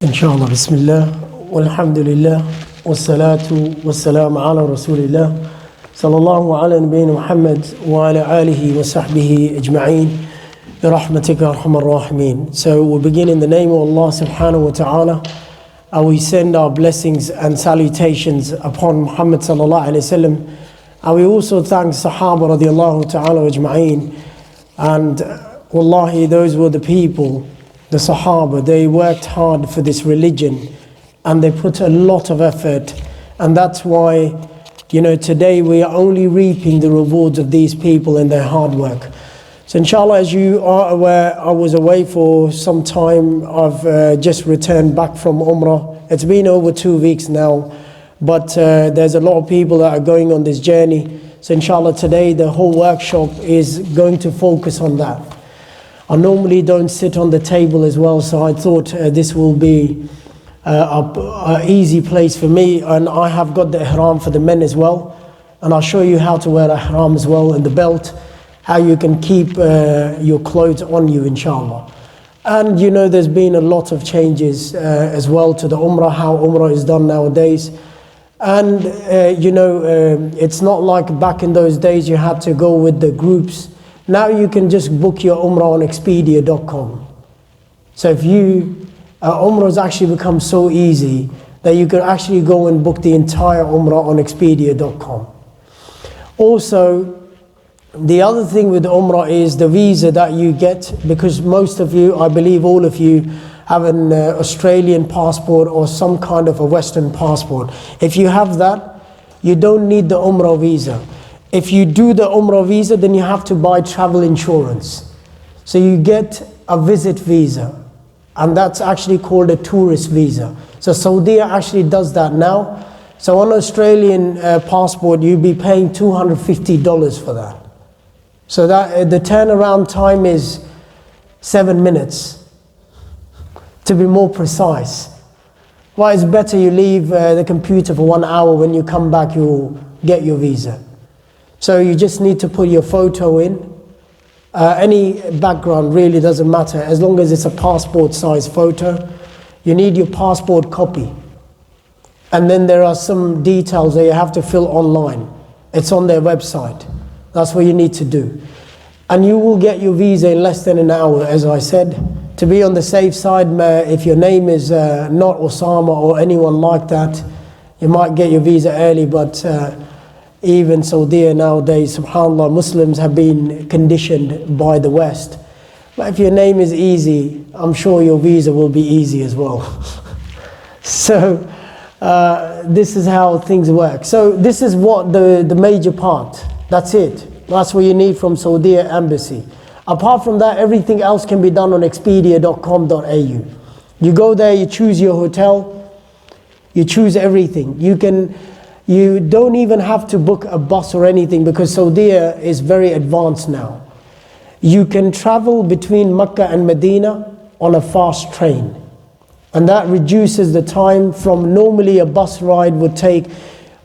Inshallah, Bismillah, walhamdulillah, wassalatu wassalamu ala Rasulillah, sallallahu ala nabiyyina Muhammad wa ala alihi wa sahbihi ajma'een, bi rahmatika arhamar rahimin. So we'll begin in the name of Allah subhanahu wa ta'ala, and we send our blessings and salutations upon Muhammad sallallahu alayhi wa sallam, and we also thank Sahaba radiallahu ta'ala ajma'een, and wallahi, those were the people, the Sahaba, they worked hard for this religion and they put a lot of effort, and that's why, today we are only reaping the rewards of these people and their hard work. So inshallah, as you are aware, I was away for some time. I've just returned back from Umrah. It's been over 2 weeks now, but there's a lot of people that are going on this journey. So inshallah, today the whole workshop is going to focus on that. I normally don't sit on the table as well, so I thought this will be an easy place for me. And I have got the ihram for the men as well, and I'll show you how to wear ihram as well, and the belt, how you can keep your clothes on you, inshallah. And there's been a lot of changes as well to the Umrah, how Umrah is done nowadays. And it's not like back in those days you had to go with the groups. Now you can just book your Umrah on Expedia.com. So if Umrah has actually become so easy that you can actually go and book the entire Umrah on Expedia.com. Also, the other thing with Umrah is the visa that you get, because most of you, I believe all of you, have an Australian passport or some kind of a Western passport. If you have that, you don't need the Umrah visa. If you do the Umrah visa, then you have to buy travel insurance. So you get a visit visa, and that's actually called a tourist visa. So Saudi actually does that now. So on an Australian passport, you'd be paying $250 for that. So that the turnaround time is 7 minutes, to be more precise. Well, it's better you leave the computer for 1 hour. When you come back, you'll get your visa. So you just need to put your photo in. Any background really doesn't matter, as long as it's a passport size photo. You need your passport copy. And then there are some details that you have to fill online. It's on their website. That's what you need to do. And you will get your visa in less than an hour, as I said. To be on the safe side, if your name is not Osama or anyone like that, you might get your visa early, but even Saudi nowadays, subhanAllah, Muslims have been conditioned by the West. But if your name is easy, I'm sure your visa will be easy as well. So this is how things work. So this is what the major part, that's it. That's what you need from Saudi embassy. Apart from that, everything else can be done on expedia.com.au. You go there, you choose your hotel, you choose everything. You don't even have to book a bus or anything, because Saudi is very advanced now. You can travel between Mecca and Medina on a fast train. And that reduces the time from normally a bus ride would take.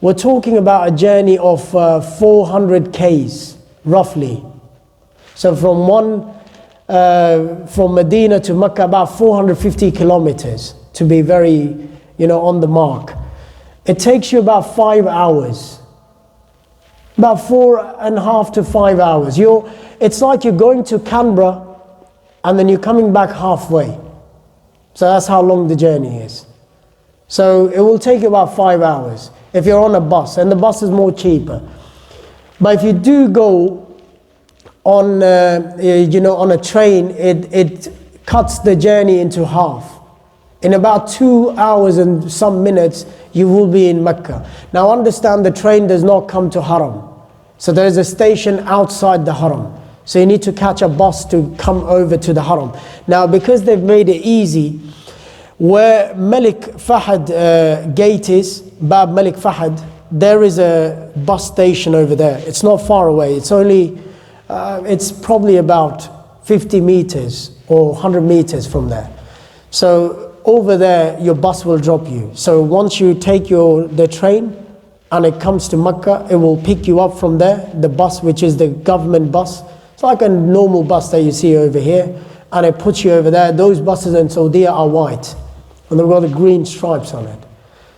We're talking about a journey of 400 Ks, roughly. So from Medina to Mecca, about 450 kilometers, to be very, on the mark. It takes you about 5 hours, about 4.5 to 5 hours. It's like you're going to Canberra and then you're coming back halfway. So that's how long the journey is. So it will take you about 5 hours if you're on a bus, and the bus is more cheaper. But if you do go on, on a train, it cuts the journey into half. In about 2 hours and some minutes, you will be in Mecca. Now understand, the train does not come to Haram. So there is a station outside the Haram. So you need to catch a bus to come over to the Haram. Now because they've made it easy, where Malik Fahad gate is, Bab Malik Fahad, there is a bus station over there. It's not far away. It's probably about 50 meters or 100 meters from there. So over there, your bus will drop you. So once you take the train and it comes to Mecca, it will pick you up from there. The bus, which is the government bus, it's like a normal bus that you see over here, and it puts you over there. Those buses in Saudi are white. and they've got the green stripes on it.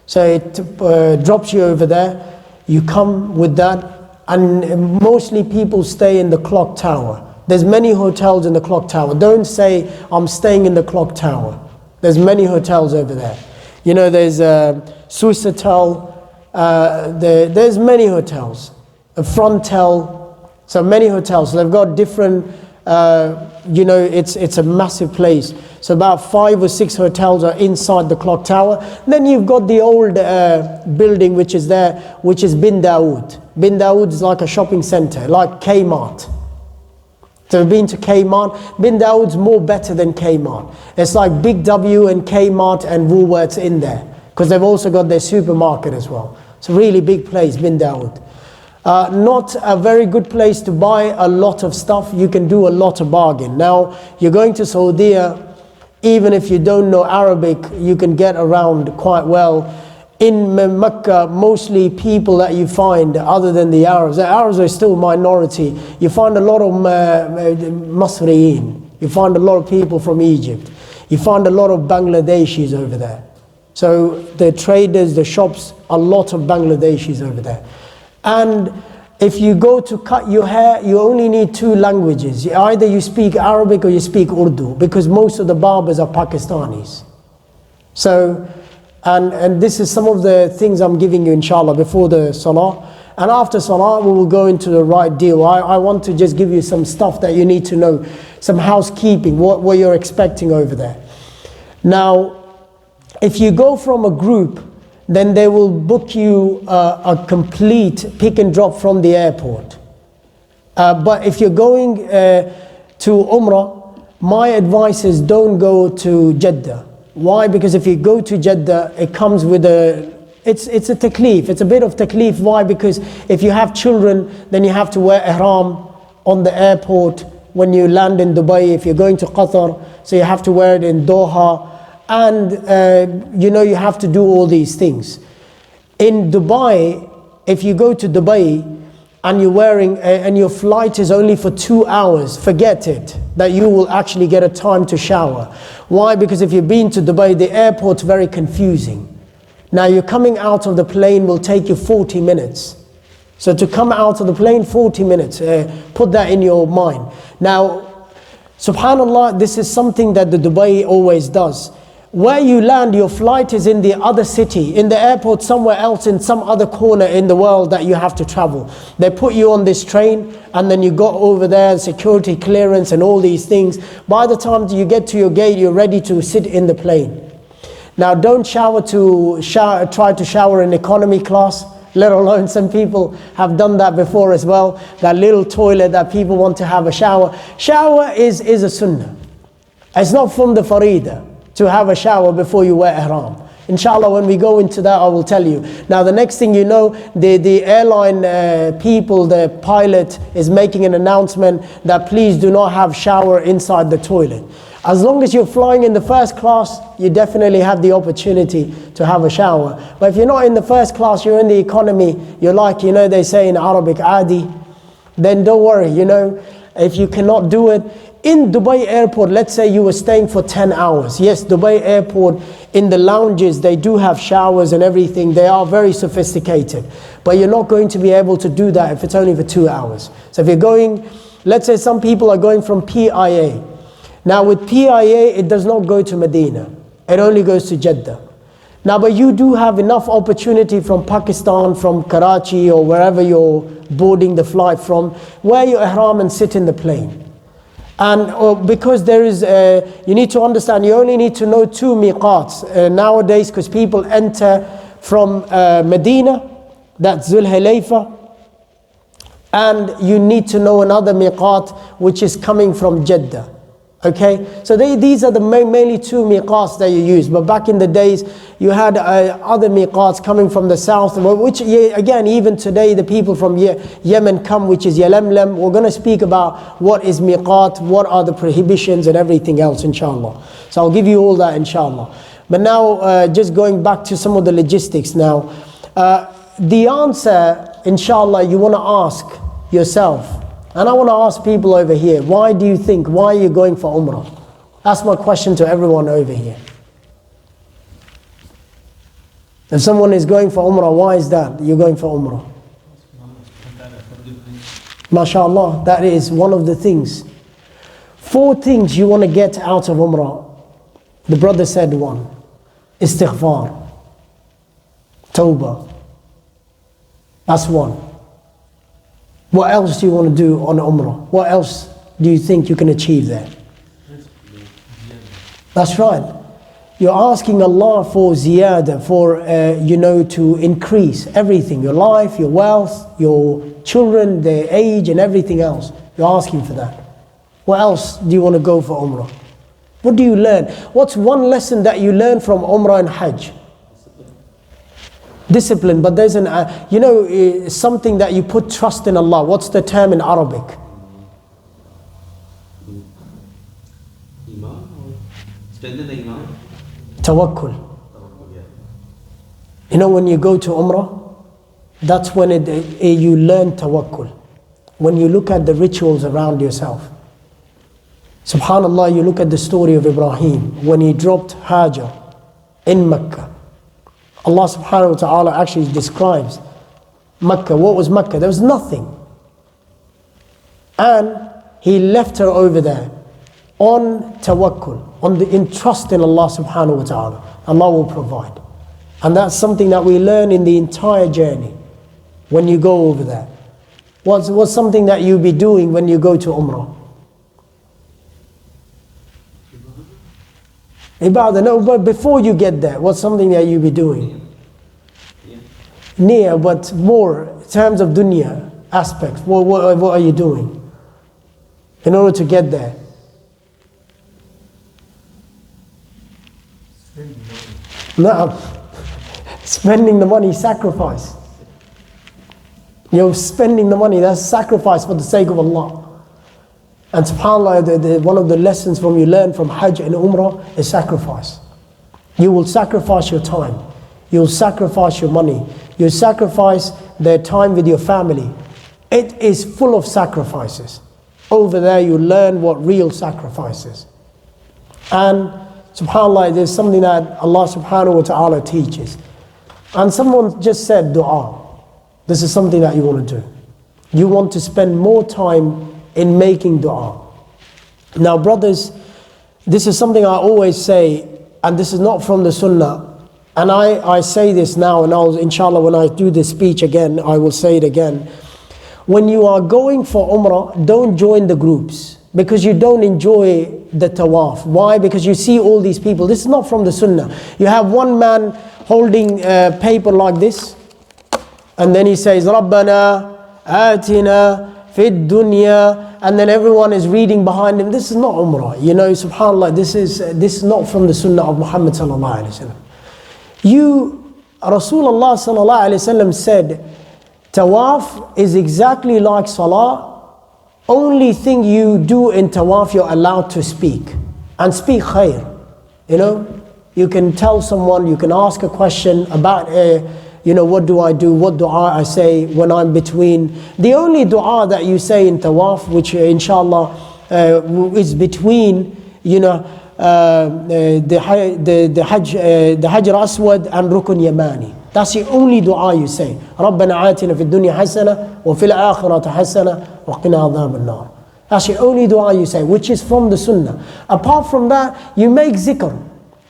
So it drops you over there, you come with that, and mostly people stay in the clock tower. There's many hotels in the clock tower. Don't say, I'm staying in the clock tower. There's many hotels over there. You know, there's a Swiss hotel, there's many hotels, a Frontel, so many hotels. So they've got different, you know, it's a massive place. So about 5 or 6 hotels are inside the clock tower. Then you've got the old building which is there, which is Bin Dawood. Bin Dawood is like a shopping center, like Kmart. So we've been to Kmart. Bin Dawood's more better than Kmart. It's like Big W and Kmart and Woolworths in there, because they've also got their supermarket as well. It's a really big place, Bin Dawood. Not a very good place to buy a lot of stuff. You can do a lot of bargain. Now, you're going to Saudi, even if you don't know Arabic, you can get around quite well. In Mecca, mostly people that you find, other than the Arabs are still a minority. You find a lot of Masriyin. You find a lot of people from Egypt. You find a lot of Bangladeshis over there. So the traders, the shops, a lot of Bangladeshis over there. And if you go to cut your hair, you only need 2 languages. Either you speak Arabic or you speak Urdu, because most of the barbers are Pakistanis. So, and this is some of the things I'm giving you, inshallah, before the salah. And after salah, we will go into the right deal. I want to just give you some stuff that you need to know, some housekeeping, what you're expecting over there. Now, if you go from a group, then they will book you a complete pick and drop from the airport. But if you're going to Umrah, my advice is don't go to Jeddah. Why? Because if you go to Jeddah, it comes with it's a taklif, it's a bit of taklif. Why? Because if you have children, then you have to wear ihram on the airport when you land in Dubai. If you're going to Qatar, so you have to wear it in Doha. And you know, you have to do all these things. In Dubai, if you go to Dubai and you're wearing and your flight is only for 2 hours, forget it, that you will actually get a time to shower. Why? Because if you've been to Dubai, the airport's very confusing. Now, you're coming out of the plane will take you 40 minutes. So to come out of the plane, 40 minutes, put that in your mind. Now, subhanallah, this is something that the Dubai always does. Where you land, your flight is in the other city, in the airport somewhere else, in some other corner in the world that you have to travel. They put you on this train, and then you go over there, security clearance and all these things. By the time you get to your gate, you're ready to sit in the plane. Now, don't try to shower in economy class, let alone some people have done that before as well. That little toilet that people want to have a shower. Shower is a sunnah. It's not from the Farida to have a shower before you wear ihram. Inshallah, when we go into that, I will tell you. Now, the next thing you know, the airline people, the pilot is making an announcement that please do not have shower inside the toilet. As long as you're flying in the first class, you definitely have the opportunity to have a shower. But if you're not in the first class, you're in the economy, you're like, you know, they say in Arabic, adi, then don't worry, you know, if you cannot do it. In Dubai airport, let's say you were staying for 10 hours. Yes, Dubai airport, in the lounges, they do have showers and everything. They are very sophisticated. But you're not going to be able to do that if it's only for 2 hours. So if you're going, let's say some people are going from PIA. Now with PIA, it does not go to Medina. It only goes to Jeddah. Now, but you do have enough opportunity from Pakistan, from Karachi, or wherever you're boarding the flight from, wear your ihram and sit in the plane. And because there is, you need to understand, you only need to know 2 miqats nowadays, because people enter from Medina, that's Zul Hulayfa, and you need to know another miqat which is coming from Jeddah. Okay, so these are the mainly 2 miqats that you use. But back in the days, you had other miqats coming from the south, which again, even today, the people from Yemen come, which is Yalamlam. We're going to speak about what is miqat, what are the prohibitions and everything else, inshallah. So I'll give you all that, inshallah. But now, just going back to some of the logistics now. The answer, inshallah, you want to ask yourself. And I want to ask people over here, why do you think, why are you going for Umrah? That's my question to everyone over here. If someone is going for Umrah, why is that? You're going for Umrah. MashaAllah, that is one of the things. 4 things you want to get out of Umrah. The brother said 1. Istighfar. Tawbah. That's 1. What else do you want to do on Umrah? What else do you think you can achieve there? That's right. You're asking Allah for ziyada, for to increase everything, your life, your wealth, your children, their age and everything else. You're asking for that. What else do you want to go for Umrah? What do you learn? What's one lesson that you learn from Umrah and Hajj? Discipline. But there's something that you put trust in Allah. What's the term in Arabic? Strengthen the iman. Tawakkul. When you go to Umrah, that's when you learn tawakkul. When you look at the rituals around yourself. SubhanAllah, you look at the story of Ibrahim when he dropped Hajar in Mecca. Allah subhanahu wa ta'ala actually describes Mecca. What was Mecca? There was nothing. And he left her over there on tawakkul, in trust in Allah subhanahu wa ta'ala. Allah will provide. And that's something that we learn in the entire journey when you go over there. What's something that you'll be doing when you go to Umrah? Ibadah. No, but before you get there, what's something that you'll be doing? Near, but more in terms of dunya aspects. What are you doing in order to get there? No, spending the money, sacrifice. You're spending the money, that's sacrifice for the sake of Allah. And subhanAllah, one of the lessons you learn from Hajj and Umrah is sacrifice. You will sacrifice your time. You'll sacrifice your money. You'll sacrifice the time with your family. It is full of sacrifices. Over there you learn what real sacrifice is. And subhanAllah, there's something that Allah subhanahu wa ta'ala teaches. And someone just said dua. This is something that you want to do. You want to spend more time in making dua. Now brothers, this is something I always say, and this is not from the sunnah. And I say this now, and inshallah when I do this speech again, I will say it again. When you are going for Umrah, don't join the groups, because you don't enjoy the tawaf. Why? Because you see all these people. This is not from the sunnah. You have one man holding a paper like this, and then he says, Rabbana atina fid dunya, and then everyone is reading behind him. This is not Umrah. SubhanAllah, this is not from the sunnah of Muhammad sallallahu alaihi wasallam. Rasulullah sallallahu alaihi wasallam said, tawaf is exactly like salah. Only thing you do in tawaf, you're allowed to speak. And speak khair. You can tell someone, you can ask a question about, what do I do? What dua I say when I'm between. The only dua that you say in tawaf, which inshallah is between, the Hajar Aswad and Rukun Yamani. That's the only dua you say. رَبَّنَا آتِنَا فِي الدُّنْيَا حَسَنَةً وَفِي الْآخِرَةِ حَسَنَةً وَقِنَا عَذَابَ النَّارِ. That's the only dua you say, which is from the sunnah. Apart from that, you make zikr.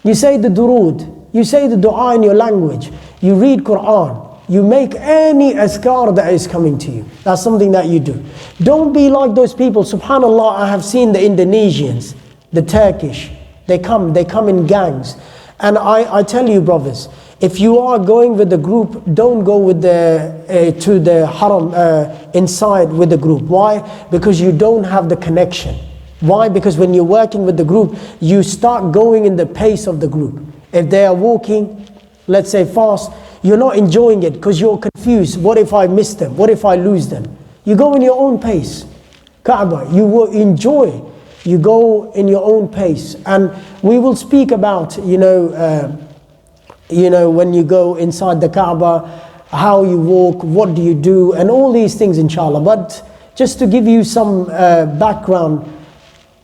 You say the durood. You say the dua in your language. You read Quran. You make any azkar that is coming to you. That's something that you do. Don't be like those people. Subhanallah, I have seen the Indonesians, the Turkish. They come in gangs. And I tell you brothers, if you are going with the group, don't go with to the haram inside with the group. Why? Because you don't have the connection. Why? Because when you're working with the group, you start going in the pace of the group. If they are walking, let's say fast, you're not enjoying it because you're confused. What if I miss them? What if I lose them? You go in your own pace. Kaaba, you will enjoy. You go in your own pace. And we will speak about, when you go inside the Kaaba, how you walk, what do you do, and all these things inshallah. But just to give you some background,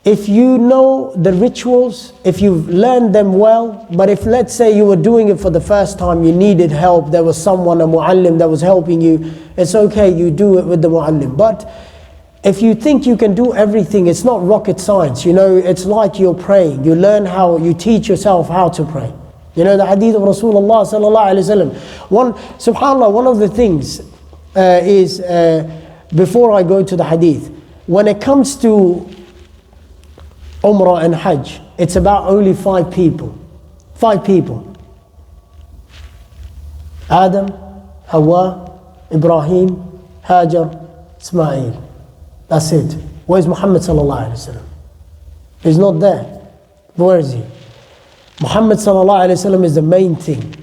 if you know the rituals, if you've learned them well, but if let's say you were doing it for the first time, you needed help, there was someone, a muallim that was helping you, it's okay, you do it with the muallim. But if you think you can do everything, it's not rocket science, you know, it's like you're praying. You learn how, you teach yourself how to pray. You know the hadith of Rasulullah sallallahu alaihi wasallam. Subhanallah, one of the things is, before I go to the hadith, when it comes to Umrah and Hajj, it's about only 5 people. 5 people. Adam, Hawa, Ibrahim, Hajar, Ismail. That's it. Where's Muhammad sallallahu alaihi wasallam? He's not there. Where is he? Muhammad sallallahu alaihi wasallam is the main thing.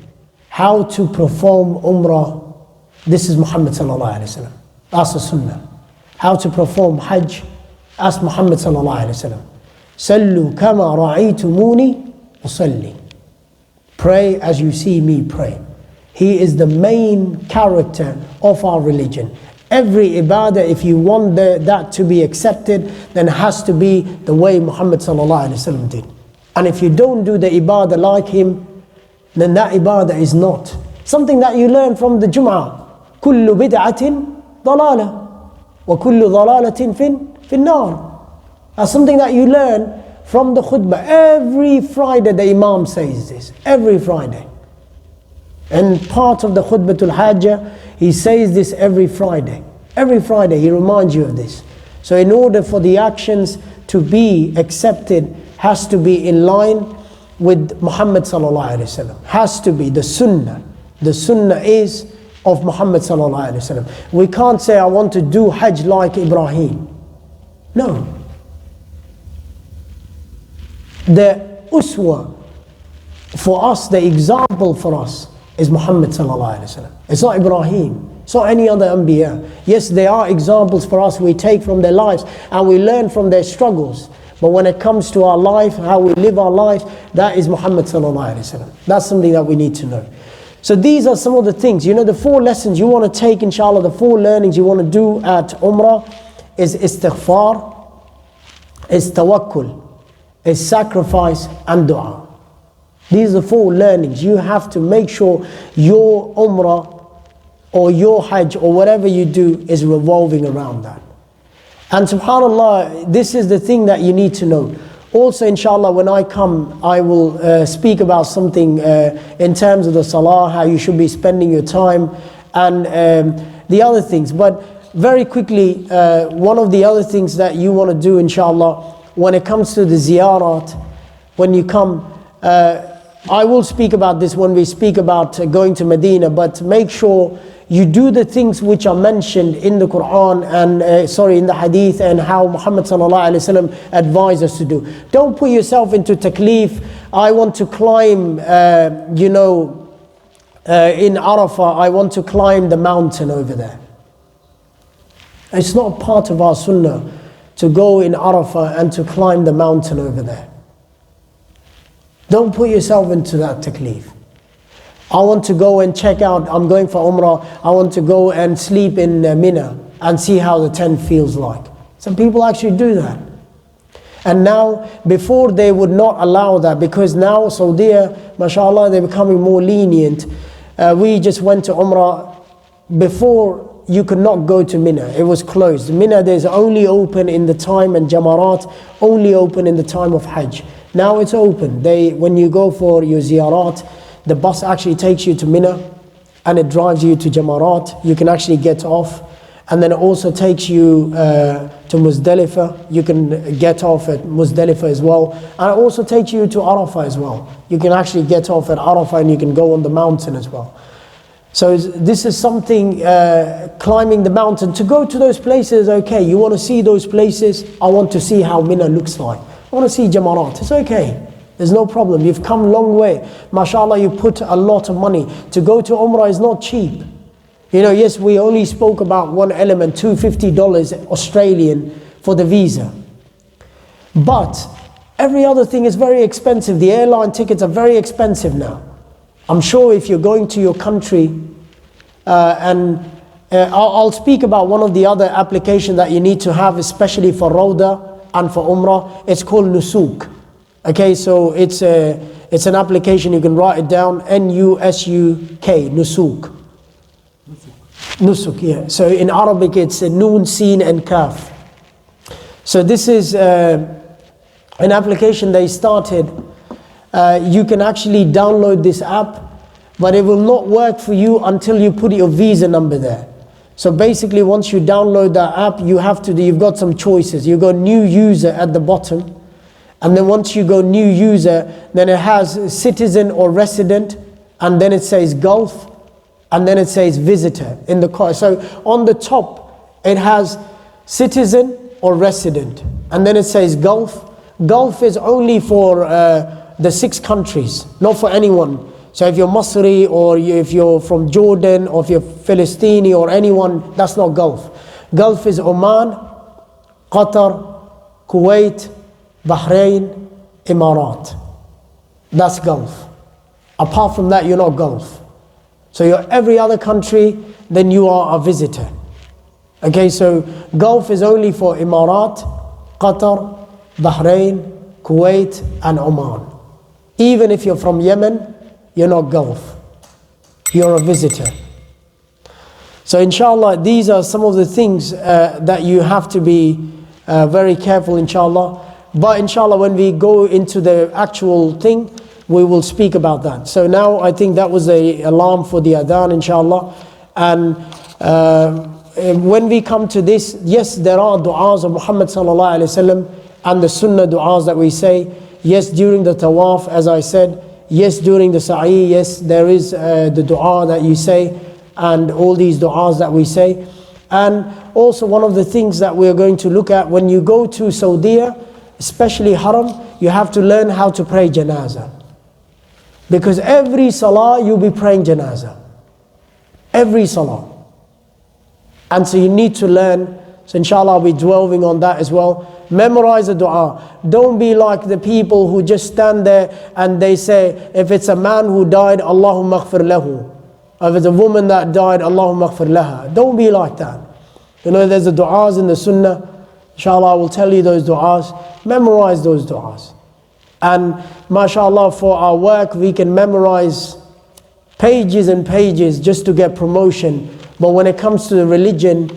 How to perform Umrah. This is Muhammad sallallahu alaihi wasallam. That's the Sunnah. How to perform Hajj. Ask Muhammad sallallahu alaihi wasallam. Sallu kama ra'aytumuni usalli. Pray as you see me pray. He is the main character of our religion. Every ibadah, if you want that to be accepted, then it has to be the way Muhammad sallallahu alaihi wasallam did. And if you don't do the ibadah like him, then that ibadah is not. Something that you learn from the Jum'ah. كل بدعة ضلالة وكل ضلالة في النار. That's something that you learn from the khutbah. Every Friday the Imam says this. Every Friday. And part of the khutbatul hajjah, he says this every Friday. Every Friday he reminds you of this. So in order for the actions to be accepted, has to be in line with Muhammad sallallahu alaihi wasallam. Has to be the sunnah. The sunnah is of Muhammad sallallahu alaihi wasallam. We can't say I want to do Hajj like Ibrahim. No. The uswa for us, the example for us is Muhammad sallallahu alaihi wasallam. It's not Ibrahim. It's not any other Anbiya. Yes, there are examples for us we take from their lives and we learn from their struggles. But when it comes to our life, how we live our life, that is Muhammad sallallahu alaihi wasallam. That's something that we need to know. So these are some of the things, you know, the 4 lessons you want to take, inshallah, the 4 learnings you want to do at Umrah is istighfar, is tawakkul, is sacrifice and dua. These are 4 learnings. You have to make sure your Umrah or your Hajj or whatever you do is revolving around that. And subhanallah, this is the thing that you need to know. Also, inshallah, when I come, I will speak about something in terms of the salah, how you should be spending your time, and the other things. But very quickly, one of the other things that you want to do, inshallah, when it comes to the ziyarat, when you come, I will speak about this when we speak about going to Medina, but make sure you do the things which are mentioned in the Quran and in the Hadith, and how Muhammad sallallahu alaihi wasallam advised us to do. Don't put yourself into taklif. I want to climb, in Arafah, I want to climb the mountain over there. It's not part of our sunnah to go in Arafah and to climb the mountain over there. Don't put yourself into that taklif. I want to go and check out, I'm going for Umrah, I want to go and sleep in Mina and see how the tent feels like. Some people actually do that. And now, before they would not allow that, because now Saudi, mashallah, they're becoming more lenient. We just went to Umrah. Before, you could not go to Mina, it was closed. Mina, there's only open in the time, and Jamarat only open in the time of Hajj. Now it's open. When you go for your ziyarat, the bus actually takes you to Mina and it drives you to Jamarat. You can actually get off, and then it also takes you to Muzdalifah. You can get off at Muzdalifah as well, and it also takes you to Arafah as well. You can actually get off at Arafah and you can go on the mountain as well. So this is something, climbing the mountain. To go to those places, okay, you want to see those places, I want to see how Mina looks like. I want to see Jamarat, it's okay. There's no problem. You've come a long way. MashaAllah, you put a lot of money. To go to Umrah is not cheap. You know, yes, we only spoke about one element, $250 Australian for the visa. But every other thing is very expensive. The airline tickets are very expensive now. I'm sure if you're going to your country, I'll speak about one of the other applications that you need to have, especially for Rauda, and for Umrah. It's called Nusuk. Okay, so it's an application, you can write it down, N-U-S-U-K, Nusuk. Nusuk, yeah. So in Arabic it's Noon, Sin and Kaf. So this is an application they started. You can actually download this app, but it will not work for you until you put your visa number there. So basically once you download that app, you've got some choices. You go new user at the bottom, and then once you go new user, then it has citizen or resident, and then it says Gulf, and then it says visitor in the car. So on the top it has citizen or resident, and then it says Gulf. Gulf is only for the 6 countries, not for anyone. So if you're Masri, or if you're from Jordan, or if you're Palestinian or anyone, that's not Gulf. Gulf is Oman, Qatar, Kuwait, Bahrain, Emirat. That's Gulf. Apart from that, you're not Gulf. So you're every other country, then you are a visitor. Okay, so Gulf is only for Emirat, Qatar, Bahrain, Kuwait and Oman. Even if you're from Yemen, you're not Gulf. You're a visitor. So inshallah, these are some of the things that you have to be very careful, inshallah. But inshallah, when we go into the actual thing, we will speak about that. So now I think that was the alarm for the adhan, inshallah. And when we come to this, yes, there are du'as of Muhammad sallallahu alaihi wasallam and the sunnah du'as that we say. Yes, during the tawaf, as I said. Yes, during the sa'i, yes, there is the dua that you say, and all these du'as that we say. And also one of the things that we're going to look at, when you go to Saudi, especially Haram, you have to learn how to pray janazah. Because every salah you'll be praying janazah. Every salah. And so you need to learn. So inshallah I'll be dwelling on that as well. Memorize the dua. Don't be like the people who just stand there and they say, if it's a man who died, Allahumma ighfir lahu. If it's a woman that died, Allahumma ighfir laha. Don't be like that. You know, there's the du'as in the sunnah. Inshallah I will tell you those du'as. Memorize those du'as. And mashallah, for our work we can memorize pages and pages just to get promotion. But when it comes to the religion,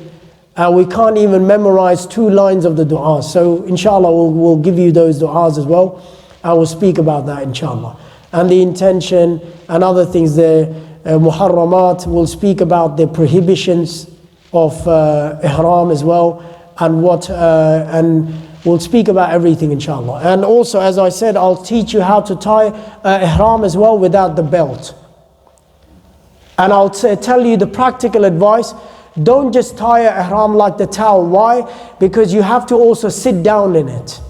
we can't even memorize 2 lines of the du'as. So inshallah we'll give you those du'as as well. I will speak about that inshallah. And the intention and other things, the muharramat, we'll speak about the prohibitions of ihram as well. And we'll speak about everything inshallah. And also, as I said, I'll teach you how to tie ihram as well without the belt. And I'll tell you the practical advice. Don't just tie a ihram like the towel. Why? Because you have to also sit down in it.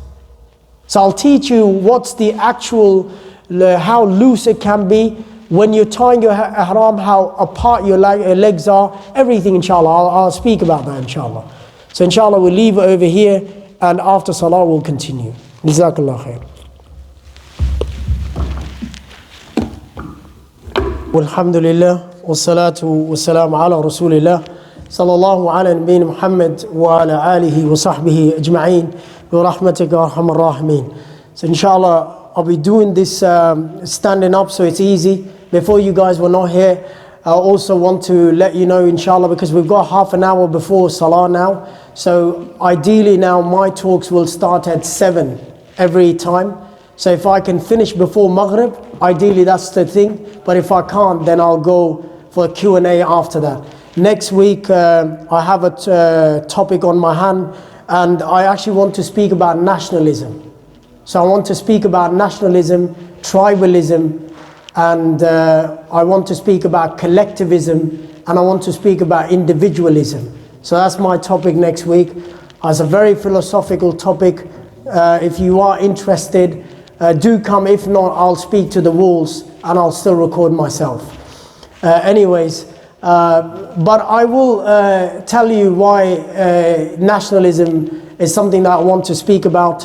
So I'll teach you what's the actual, how loose it can be. When you're tying your ihram, how apart your legs are. Everything inshallah. I'll speak about that inshallah. So inshallah we'll leave it over here, and after salah we'll continue. Jazakallah khair. Walhamdulillah. Wassalatu wassalamu ala rasulillah. Sallallahu ala nabiyyina Muhammad wa ala alihi wa sahbihi ajma'een. Bi rahmatika arhamar rahimin. So inshallah I'll be doing this standing up, so it's easy. Before, you guys were not here. I also want to let you know inshallah, because we've got half an hour before salah now. So ideally now my talks will start at 7 every time. So if I can finish before Maghrib, ideally that's the thing. But if I can't, then I'll go for a Q&A after that. Next week I have a topic on my hand, and I actually want to speak about nationalism. So I want to speak about nationalism, tribalism, and I want to speak about collectivism, and I want to speak about individualism. So that's my topic next week. It's a very philosophical topic. If you are interested, do come. If not, I'll speak to the walls and I'll still record myself. But I will tell you why nationalism is something that I want to speak about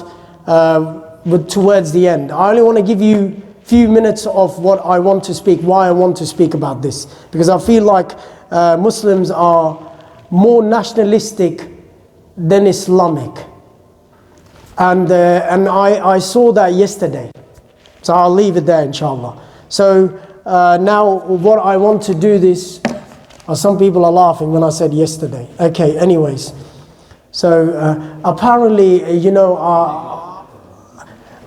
towards the end. I only want to give you a few minutes of what I want to speak, why I want to speak about this. Because I feel like Muslims are more nationalistic than Islamic. And I saw that yesterday. So I'll leave it there, inshallah. So now what I want to do this, some people are laughing when I said yesterday. Okay, anyways. So apparently, you know,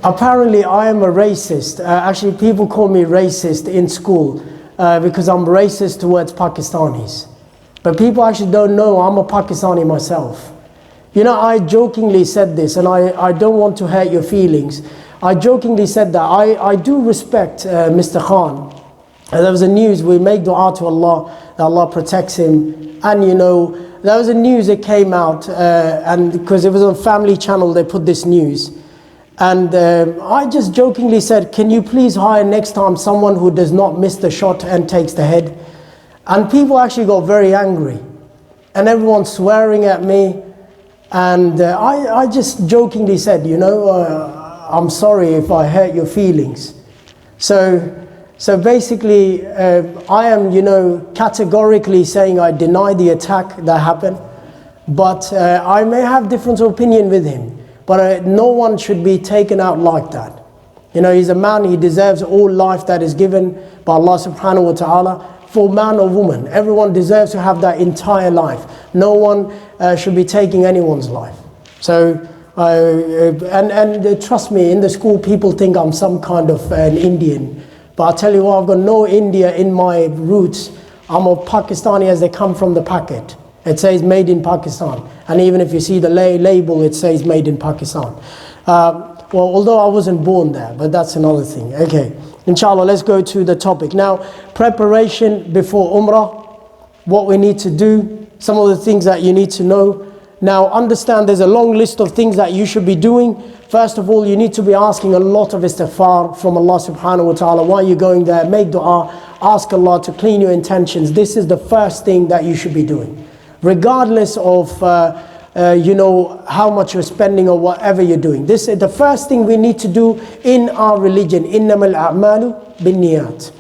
apparently I am a racist. Actually, people call me racist in school because I'm racist towards Pakistanis. But people actually don't know I'm a Pakistani myself. You know, I jokingly said this, and I don't want to hurt your feelings. I jokingly said that I do respect Mr. Khan. And there was a news, we make dua to Allah, that Allah protects him. And you know, there was a news that came out, and because it was on Family Channel, they put this news. And I just jokingly said, can you please hire next time someone who does not miss the shot and takes the head? And people actually got very angry. And everyone's swearing at me. And I just jokingly said, you know, I'm sorry if I hurt your feelings. So basically, I am, you know, categorically saying I deny the attack that happened. But I may have different opinion with him. But no one should be taken out like that. You know, he's a man, he deserves all life that is given by Allah subhanahu wa ta'ala. For man or woman, everyone deserves to have that entire life. No one should be taking anyone's life. So, and trust me, in the school people think I'm some kind of an Indian. But I tell you what, I've got no India in my roots. I'm a Pakistani as they come from the packet. It says made in Pakistan. And even if you see the label, it says made in Pakistan. Well, although I wasn't born there, but that's another thing. Okay, inshallah, let's go to the topic. Now, preparation before Umrah, what we need to do, some of the things that you need to know. Now, understand there's a long list of things that you should be doing. First of all, you need to be asking a lot of istighfar from Allah subhanahu wa ta'ala. While you're going there, make dua, ask Allah to clean your intentions. This is the first thing that you should be doing. Regardless of you know, how much you're spending or whatever you're doing. This is the first thing we need to do in our religion. إِنَّمَا الْأَعْمَالُ بِالنِّيَّاتِ.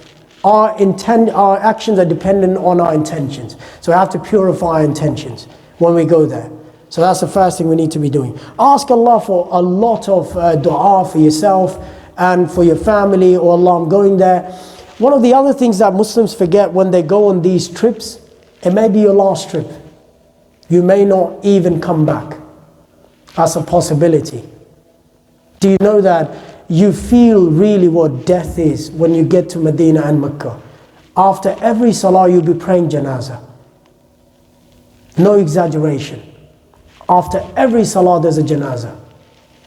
Our actions are dependent on our intentions. So we have to purify our intentions when we go there. So that's the first thing we need to be doing. Ask Allah for a lot of dua for yourself and for your family. Or Allah, I'm going there. One of the other things that Muslims forget when they go on these trips, it may be your last trip. You may not even come back. That's a possibility. Do you know that you feel really what death is when you get to Medina and Mecca? After every salah you'll be praying janazah. No exaggeration. After every salah there's a janazah.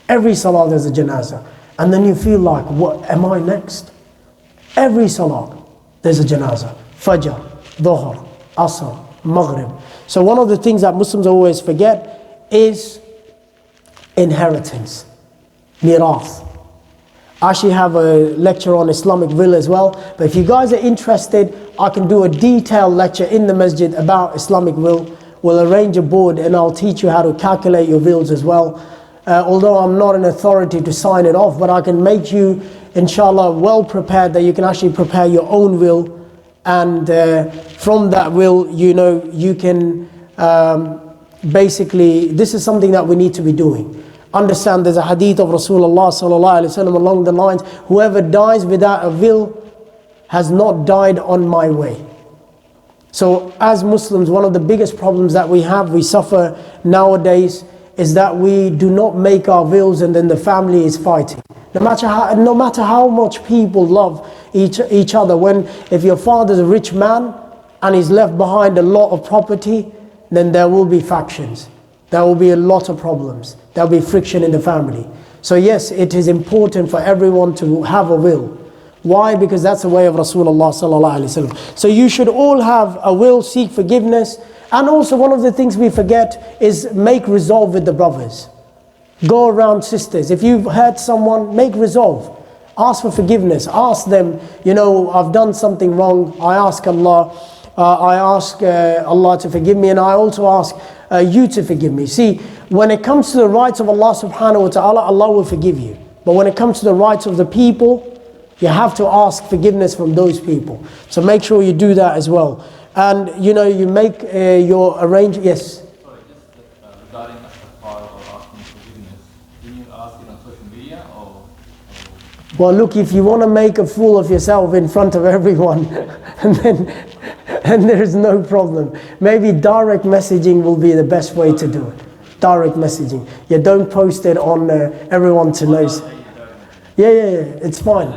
Every salah there's a janazah. And then you feel like, what am I next? Every salah there's a janazah. Fajr, Dhuhr, Asr, Maghrib. So one of the things that Muslims always forget is inheritance, mirath. I actually have a lecture on Islamic will as well. But if you guys are interested, I can do a detailed lecture in the masjid about Islamic will. We'll arrange a board and I'll teach you how to calculate your wills as well. Although I'm not an authority to sign it off, but I can make you, inshallah, well prepared that you can actually prepare your own will. And from that will, you know, you can basically, this is something that we need to be doing. Understand there's a hadith of Rasulullah sallallahu alaihi wasallam along the lines, whoever dies without a will has not died on my way. So as Muslims, one of the biggest problems that we suffer nowadays is that we do not make our wills and then the family is fighting. No matter how much people love each other, if your father's a rich man and he's left behind a lot of property, then there will be factions. There will be a lot of problems. There will be friction in the family. So yes, it is important for everyone to have a will. Why? Because that's the way of Rasulullah sallallahu alaihi wasallam. So you should all have a will, seek forgiveness. And also one of the things we forget is make resolve with the brothers. Go around sisters. If you've hurt someone, make resolve. Ask for forgiveness. Ask them, you know, I've done something wrong. I ask Allah. Allah to forgive me, and I also ask you to forgive me. See, when it comes to the rights of Allah subhanahu wa ta'ala, Allah will forgive you. But when it comes to the rights of the people, you have to ask forgiveness from those people. So make sure you do that as well. And you know, you make your arrangements. Yes? Sorry, just regarding istighfar or asking forgiveness. Can you ask it on social media or Well, look, if you want to make a fool of yourself in front of everyone, and there is no problem. Maybe direct messaging will be the best way to do it. Direct messaging. Yeah, don't post it on everyone to know. Yeah, it's fine.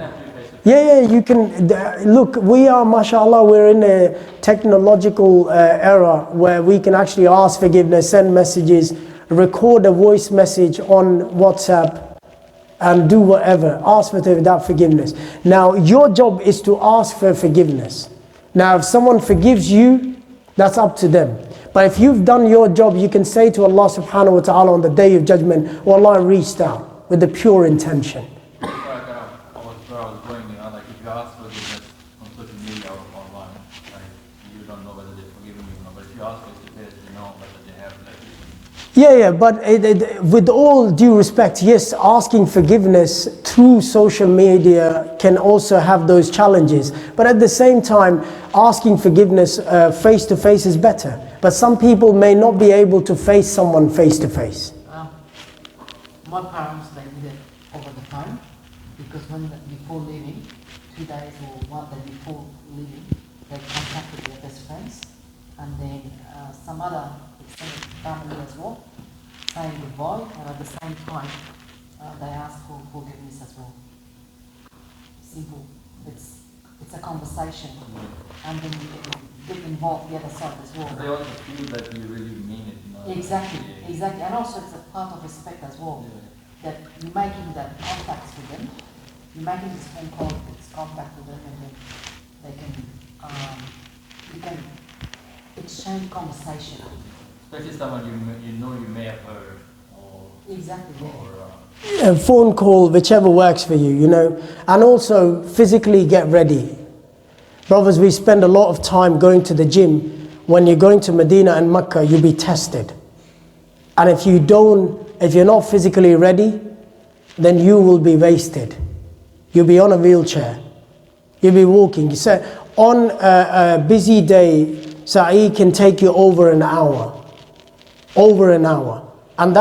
Yeah, you can. Look, we are, mashallah, we're in a technological era where we can actually ask forgiveness, send messages, record a voice message on WhatsApp, and do whatever. Ask for that forgiveness. Now, your job is to ask for forgiveness. Now, if someone forgives you, that's up to them. But if you've done your job, you can say to Allah subhanahu wa ta'ala on the day of judgment, oh Allah, I reached out with the pure intention. where I was going, like if you ask forgiveness on social media or online, like you don't know whether they've forgiven you or not. But if you ask face to face, you know whether they have like. But with all due respect, yes, asking forgiveness through social media can also have those challenges. But at the same time, asking forgiveness face to face is better. But some people may not be able to face someone face to face. My parents, they did it over the phone because before leaving, 2 days or 1 day before leaving, they contacted their best friends and then some other extended family as well, saying goodbye, and at the same time they asked for forgiveness as well. Simple. It's a conversation, and then you get involved the other side as well. They also feel that you really mean it, you know. Exactly, and also it's a part of respect as well. Yeah. That you're making that contacts with them, you're making this phone call, this contact with them, and then they can, you can exchange conversation. Especially someone you know you may have heard or. Exactly. A phone call, whichever works for you, you know. And also physically get ready. Brothers, we spend a lot of time going to the gym. When you're going to Medina and Mecca, you'll be tested. And if you're not physically ready, then you will be wasted. You'll be on a wheelchair. You'll be walking. You say, on a busy day, Sa'i can take you over an hour. Over an hour. And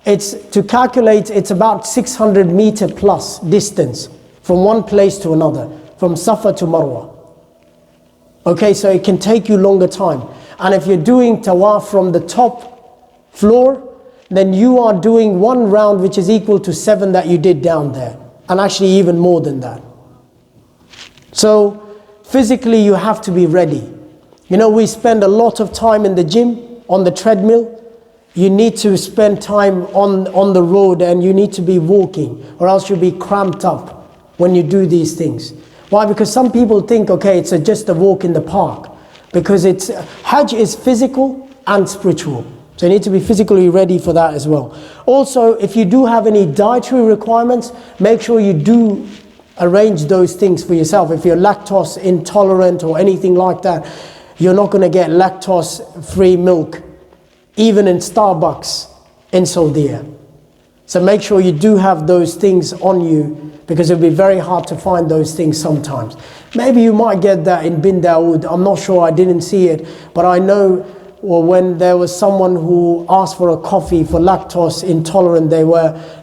it's to calculate, it's about 600 meter plus distance from one place to another, from Safa to Marwa. Okay, so it can take you longer time. And if you're doing tawaf from the top floor, then you are doing one round which is equal to 7 that you did down there. And actually even more than that. So physically you have to be ready. You know, we spend a lot of time in the gym, on the treadmill. You need to spend time on the road, and you need to be walking, or else you'll be cramped up when you do these things. Why? Because some people think, okay, it's just a walk in the park. Because Hajj is physical and spiritual. So you need to be physically ready for that as well. Also, if you do have any dietary requirements, make sure you do arrange those things for yourself. If you're lactose intolerant or anything like that, you're not going to get lactose-free milk, even in Starbucks in Saudi. So make sure you do have those things on you, because it'll be very hard to find those things sometimes. Maybe you might get that in Bin Dawood. I'm not sure, I didn't see it. But I know when there was someone who asked for a coffee for lactose intolerant,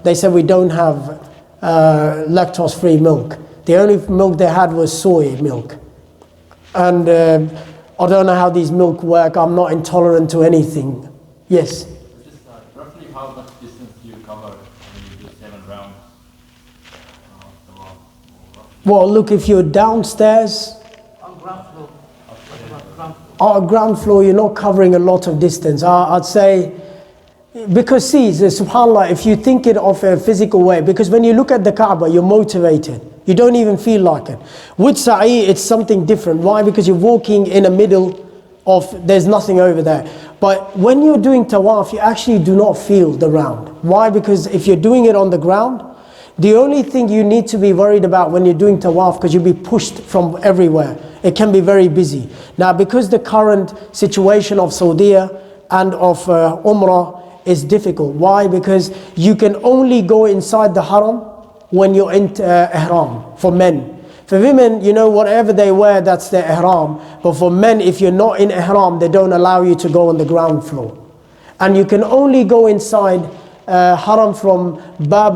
they said we don't have lactose-free milk. The only milk they had was soy milk. And I don't know how these milk work. I'm not intolerant to anything. Yes? Just roughly how much distance do you cover when you do 7 rounds? Well, look, if you're downstairs, On ground floor. ground floor, you're not covering a lot of distance. I'd say, because see, subhanAllah, if you think it of a physical way, because when you look at the Kaaba, you're motivated. You don't even feel like it. With Sa'i, it's something different. Why? Because you're walking in the middle of, there's nothing over there. But when you're doing tawaf, you actually do not feel the round. Why? Because if you're doing it on the ground, the only thing you need to be worried about when you're doing tawaf, because you'll be pushed from everywhere, it can be very busy. Now, because the current situation of Saudi and of Umrah is difficult. Why? Because you can only go inside the haram when you're in ihram, for men. For women, you know, whatever they wear, that's their ihram. But for men, if you're not in ihram, they don't allow you to go on the ground floor. And you can only go inside Haram from Bab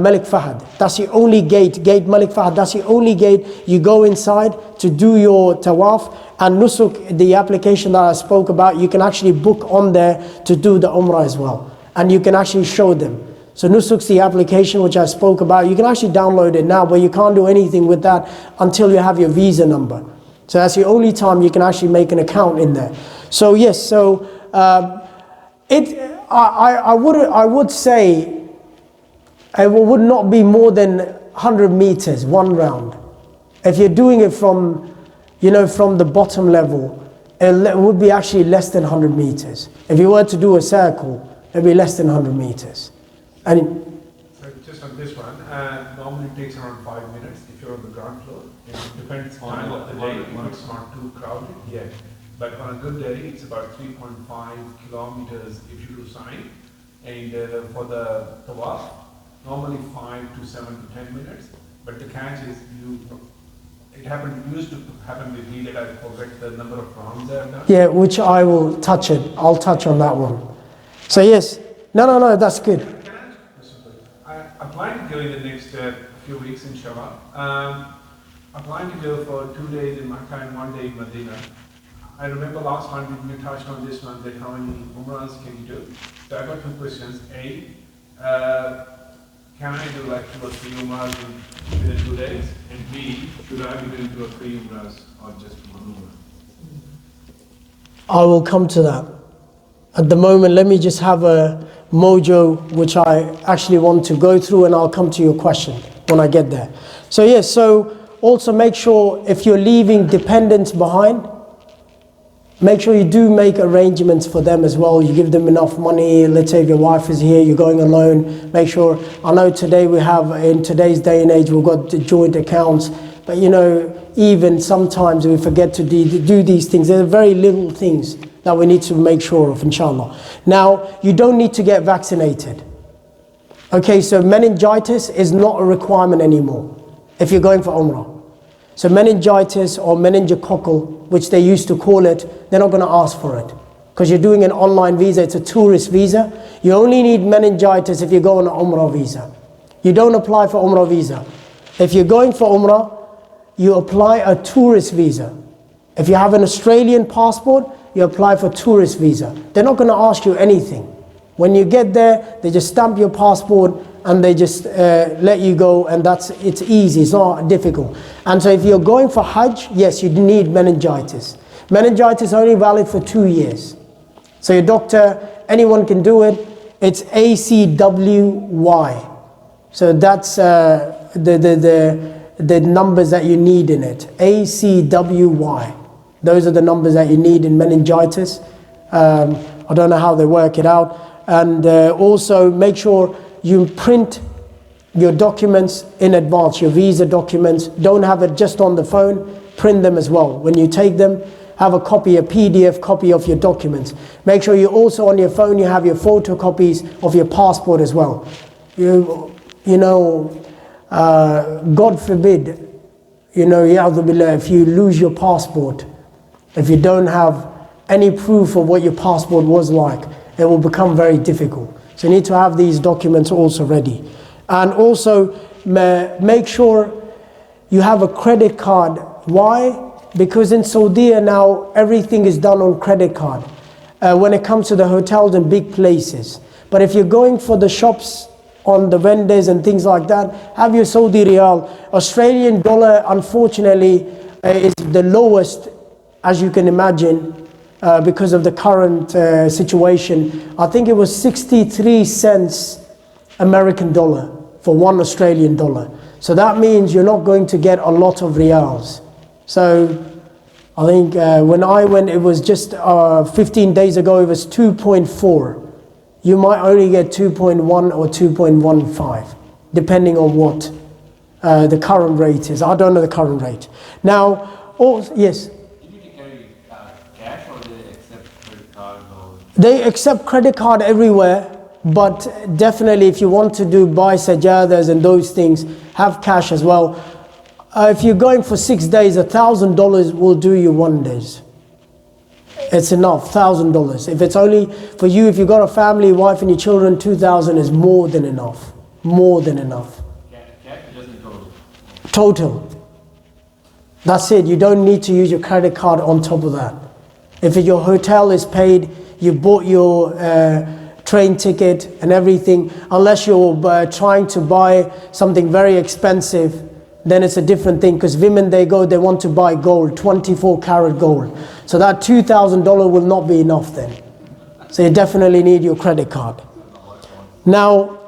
Malik Fahad. That's the only gate Malik Fahad. That's the only gate you go inside to do your tawaf. And Nusuk, the application that I spoke about, you can actually book on there to do the Umrah as well. And you can actually show them. So Nusuk's the application which I spoke about. You can actually download it now, but you can't do anything with that until you have your visa number. So that's the only time you can actually make an account in there. So yes, so I would say it would not be more than 100 meters, one round. If you're doing it from, from the bottom level, it would be actually less than 100 meters. If you were to do a circle, it would be less than 100 meters. And so just on this one, normally it takes around 5 minutes if you're on the ground floor. It depends on time of the day, if it's not too crowded yet. But on a good day, it's about 3.5 kilometers if you do sign. And for the tawaf, normally 5 to 7 to 10 minutes. But the catch is used to happen with me that I forget the number of rounds I have done. yeah, which I will touch it. I'll touch on that one. So yes, no, that's good. I plan to go in the next few weeks, inshallah. I plan to go for 2 days in Makkah and 1 day in Medina. I remember last time we touched on this one, that how many umrahs can you do? So I got two questions. A, can I do like 2 or 3 umrahs within 2 days? And B, should I be doing 2 or 3 umrahs or just 1 umrah? I will come to that. At the moment, let me just have a mojo which I actually want to go through, and I'll come to your question when I get there. So yes, so also make sure if you're leaving dependents behind, make sure you do make arrangements for them as well. You give them enough money. Let's say if your wife is here, you're going alone, make sure, I know today we have, in today's day and age, we've got the joint accounts, but even sometimes we forget to do these things. There are very little things that we need to make sure of, inshallah. Now, you don't need to get vaccinated. Okay, so meningitis is not a requirement anymore if you're going for Umrah. So meningitis or meningococcal, which they used to call it, they're not going to ask for it. Because you're doing an online visa, it's a tourist visa. You only need meningitis if you go on an Umrah visa. You don't apply for Umrah visa. If you're going for Umrah, you apply a tourist visa. If you have an Australian passport, you apply for tourist visa. They're not going to ask you anything. When you get there, they just stamp your passport and they just let you go, and it's easy, it's not difficult. And so if you're going for Hajj, yes, you need meningitis. Meningitis is only valid for 2 years. So your doctor, anyone can do it. It's ACWY. So that's the numbers that you need in it. ACWY. Those are the numbers that you need in meningitis. I don't know how they work it out. And also make sure you print your documents in advance, your visa documents. Don't have it just on the phone, print them as well. When you take them, have a copy, a PDF copy of your documents. Make sure you also on your phone, you have your photocopies of your passport as well. God forbid, if you lose your passport, if you don't have any proof of what your passport was like, it will become very difficult. So you need to have these documents also ready. And also make sure you have a credit card. Why? Because in Saudi now everything is done on credit card when it comes to the hotels and big places. But if you're going for the shops on the vendors and things like that, have your Saudi Riyal. Australian dollar, unfortunately, is the lowest, as you can imagine, because of the current situation. I think it was 63 cents American dollar for 1 Australian dollar. So that means you're not going to get a lot of Riyals. So I think when I went, it was just 15 days ago, it was 2.4. You might only get 2.1 or 2.15, depending on what the current rate is. I don't know the current rate. Now, yes? You need to carry cash, or they accept credit card? Or? They accept credit card everywhere, but definitely if you want to buy sajadas and those things, have cash as well. If you're going for 6 days, $1,000 will do you 1 day. It's enough, $1,000. If it's only for you, if you've got a family, wife and your children, 2,000 is more than enough. More than enough. Cash just in total. Total. That's it. You don't need to use your credit card on top of that. If your hotel is paid, you bought your train ticket and everything, unless you're trying to buy something very expensive, then it's a different thing, because women, they want to buy gold, 24 karat gold. So that $2,000 will not be enough then. So you definitely need your credit card. Now,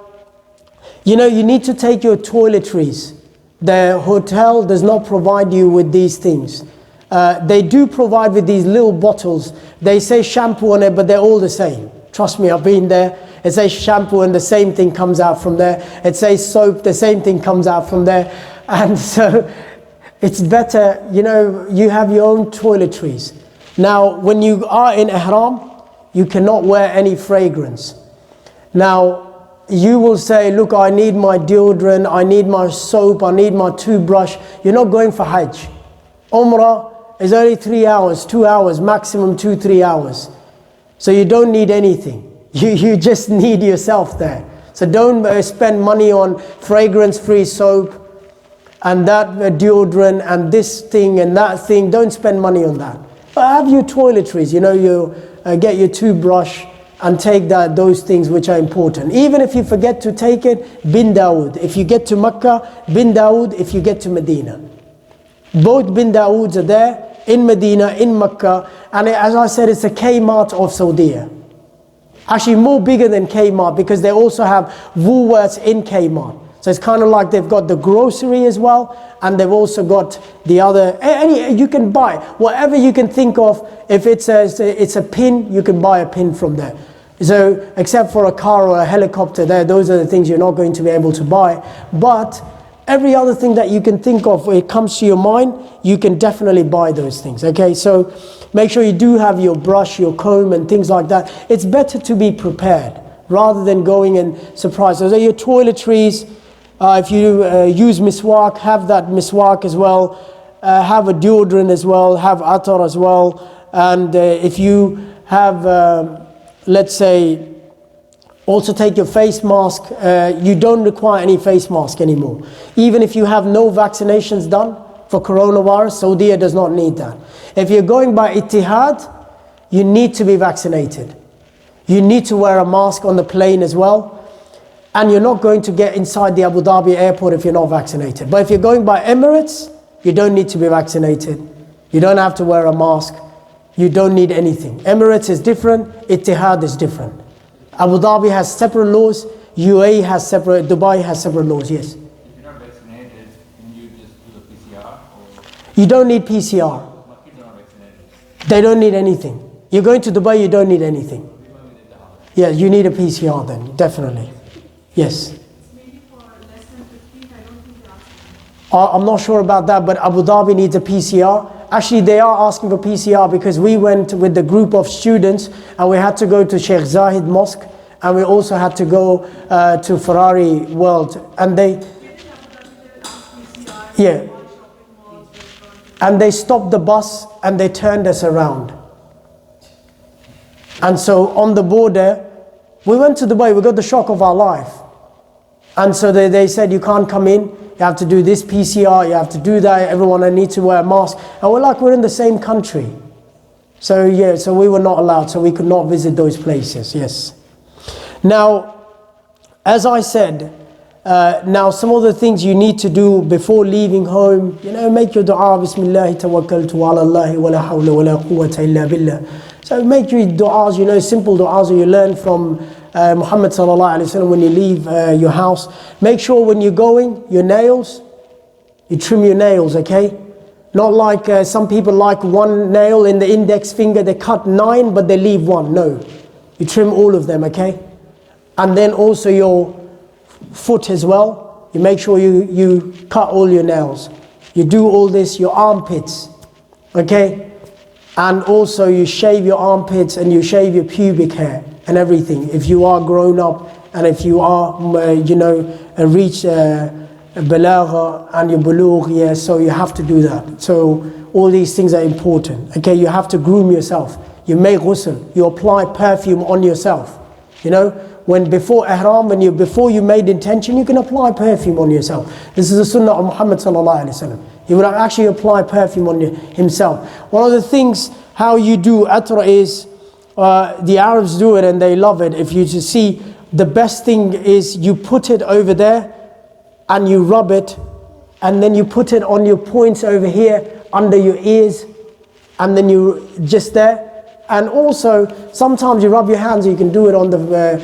you need to take your toiletries. The hotel does not provide you with these things. They do provide with these little bottles. They say shampoo on it, but they're all the same. Trust me, I've been there. It says shampoo and the same thing comes out from there. It says soap, the same thing comes out from there. And so it's better, you have your own toiletries. Now, when you are in ihram, you cannot wear any fragrance. Now, you will say, look, I need my deodorant, I need my soap, I need my toothbrush. You're not going for Hajj. Umrah is only 3 hours, 2 hours, maximum 2-3 hours. So you don't need anything. You just need yourself there. So don't spend money on fragrance-free soap and that deodorant and this thing and that thing. Don't spend money on that. But have your toiletries, you get your toothbrush and take those things which are important. Even if you forget to take it, bin Dawood. If you get to Mecca, bin Dawood if you get to Medina. Both bin Daawoods are there in Medina, in Mecca, and as I said, it's a Kmart of Saudi. Actually more bigger than Kmart, because they also have Woolworths in Kmart. So it's kind of like they've got the grocery as well, and they've also got the other, you can buy whatever you can think of. If it's a pin, you can buy a pin from there. So except for a car or a helicopter there, those are the things you're not going to be able to buy. But every other thing that you can think of when it comes to your mind, you can definitely buy those things, okay? So make sure you do have your brush, your comb and things like that. It's better to be prepared rather than going and surprise. So your toiletries, if you use miswak, have that miswak as well. Have a deodorant as well, have attar as well. And if you have, let's say, also take your face mask. You don't require any face mask anymore. Even if you have no vaccinations done for coronavirus, Saudi does not need that. If you're going by Ittihad, you need to be vaccinated. You need to wear a mask on the plane as well. And you're not going to get inside the Abu Dhabi airport if you're not vaccinated. But if you're going by Emirates, you don't need to be vaccinated. You don't have to wear a mask. You don't need anything. Emirates is different, Ittihad is different. Abu Dhabi has separate laws, UAE has separate, Dubai has separate laws, yes. If you're not vaccinated, can you just do the PCR? Or You don't need PCR. my kids are not vaccinated. They don't need anything. You're going to Dubai, you don't need anything. Yeah, you need a PCR then, definitely. Yes. Maybe for less than 15, I don't think they're asking. I'm not sure about that, but Abu Dhabi needs a PCR. Actually, they are asking for PCR because we went with the group of students and we had to go to Sheikh Zayed Mosque and we also had to go to Ferrari World. And they, yeah, and they stopped the bus and they turned us around. And so on the border, we went to Dubai, we got the shock of our life. And so they said, you can't come in, you have to do this PCR, you have to do that, everyone needs to wear a mask. And we're like, we're in the same country. So yeah, so we were not allowed, so we could not visit those places, yes. Now, as I said, now some of the things you need to do before leaving home, make your dua, Bismillah, tawakkaltu ala Allahi, wa la hawla wa la quwwata illa billah. So make your du'as, simple du'as that you learn from Muhammad sallallahu alaihi wasallam when you leave your house. Make sure when you're going, your nails, you trim your nails, okay? Not like some people like one nail in the index finger, they cut 9 but they leave 1. No, you trim all of them, okay? And then also your foot as well. You make sure you cut all your nails. You do all this, your armpits, okay? And also you shave your armpits and you shave your pubic hair and everything. If you are grown up and if you are, reach balagha and your bulugh, yeah, so you have to do that. So all these things are important, okay? You have to groom yourself. you make ghusl, you apply perfume on yourself. You know, when before ihram, before you made intention, you can apply perfume on yourself. This is the sunnah of Muhammad sallallahu alaihi wasallam. He would actually apply perfume on himself. One of the things how you do atra is, the Arabs do it and they love it. If you just see, the best thing is you put it over there and you rub it, and then you put it on your points over here under your ears, and then you just there. And also sometimes you rub your hands. You can do it on the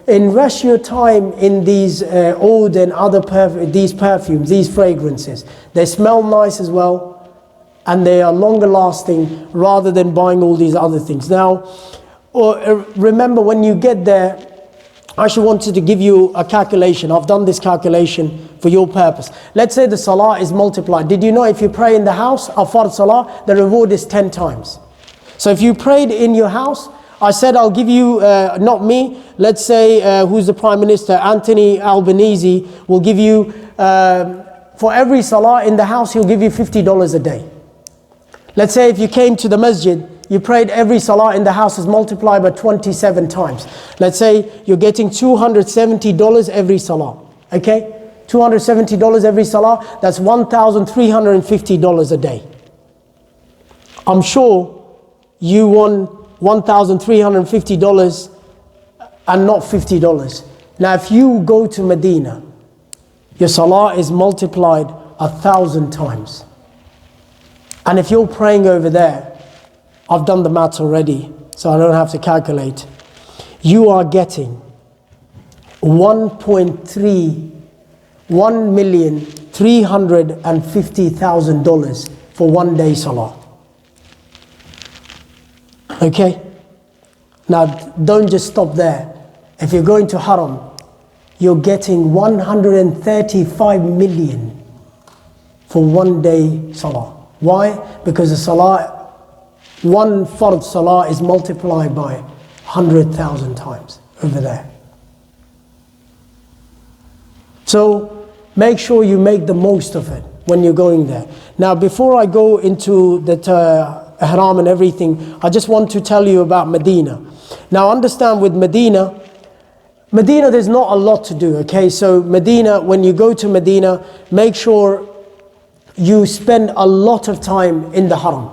invest your time in these oud and other these perfumes, these fragrances. They smell nice as well, and they are longer lasting rather than buying all these other things. Now, remember when you get there, I actually wanted to give you a calculation. I've done this calculation for your purpose. Let's say the salah is multiplied. Did you know if you pray in the house, a fard salah, the reward is 10 times. So if you prayed in your house, I said I'll give you, not me, let's say who's the Prime Minister, Anthony Albanese, will give you, for every salah in the house, he'll give you $50 a day. Let's say if you came to the masjid, you prayed every salah in the house is multiplied by 27 times. Let's say you're getting $270 every salah. Okay? $270 every salah, that's $1,350 a day. I'm sure you won $1,350 and not $50. Now if you go to Medina, your salah is multiplied 1,000 times. And if you're praying over there, I've done the maths already, so I don't have to calculate. You are getting $1,350,000 for one day salah. Okay? Now, don't just stop there. If you're going to Haram, you're getting 135 million for one day salah. Why? Because the salah, one fard salah is multiplied by 100,000 times over there. So make sure you make the most of it when you're going there. Now before I go into the ihram and everything, I just want to tell you about Medina. Now understand with Medina there's not a lot to do, okay? So Medina, when you go to Medina, make sure you spend a lot of time in the haram.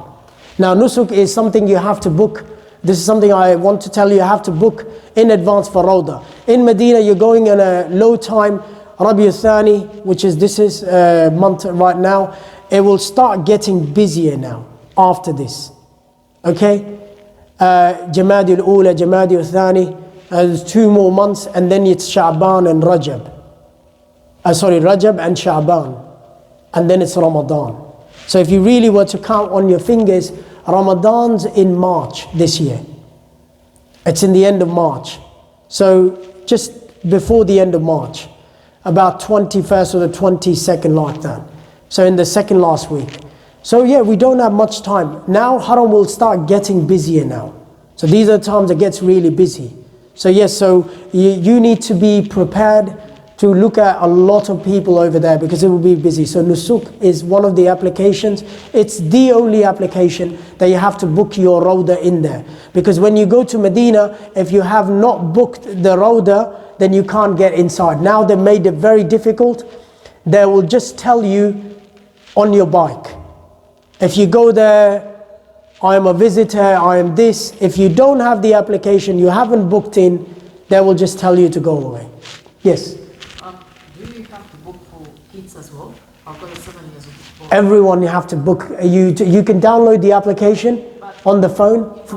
Now nusuk is something you have to book. This is something I want to tell you, you have to book in advance for Rawda. In Medina you're going in a low time, Rabi al-Thani, which is this is month right now. It will start getting busier now after this. Okay? Jamadi al-Ula, Jamadi al-Thani, there's 2 more months, and then it's Sha'ban and Rajab. Rajab and Sha'ban. And then it's Ramadan. So if you really were to count on your fingers, Ramadan's in March this year. It's in the end of March. So just before the end of March, about 21st or the 22nd, like that. So in the second last week. So yeah, we don't have much time. Now Haram will start getting busier now. So these are the times it gets really busy. So yes, so you need to be prepared to look at a lot of people over there because it will be busy. So Nusuk is one of the applications. It's the only application that you have to book your Rawda in there. Because when you go to Medina, if you have not booked the Rawda, then you can't get inside. Now they made it very difficult. They will just tell you on your bike. If you go there, I am a visitor, I am this. If you don't have the application, you haven't booked in, they will just tell you to go away. Yes? Do you have to book for kids as well? I've got a 7 years old boy. Everyone you have to book. You can download the application on the phone. I can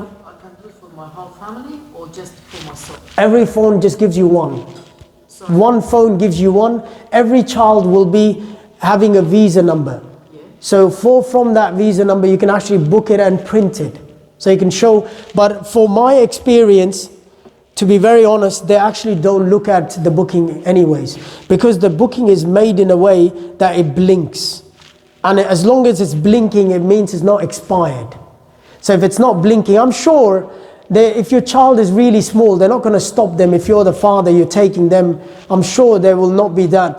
do it for my whole family or just for myself? Every phone just gives you one. So, One phone gives you one. Every child will be having a visa number. So from that visa number, you can actually book it and print it. So you can show, but for my experience, to be very honest, they actually don't look at the booking anyways. Because the booking is made in a way that it blinks. And as long as it's blinking, it means it's not expired. So if it's not blinking, I'm sure that if your child is really small, they're not going to stop them. If you're the father, you're taking them, I'm sure they will not be that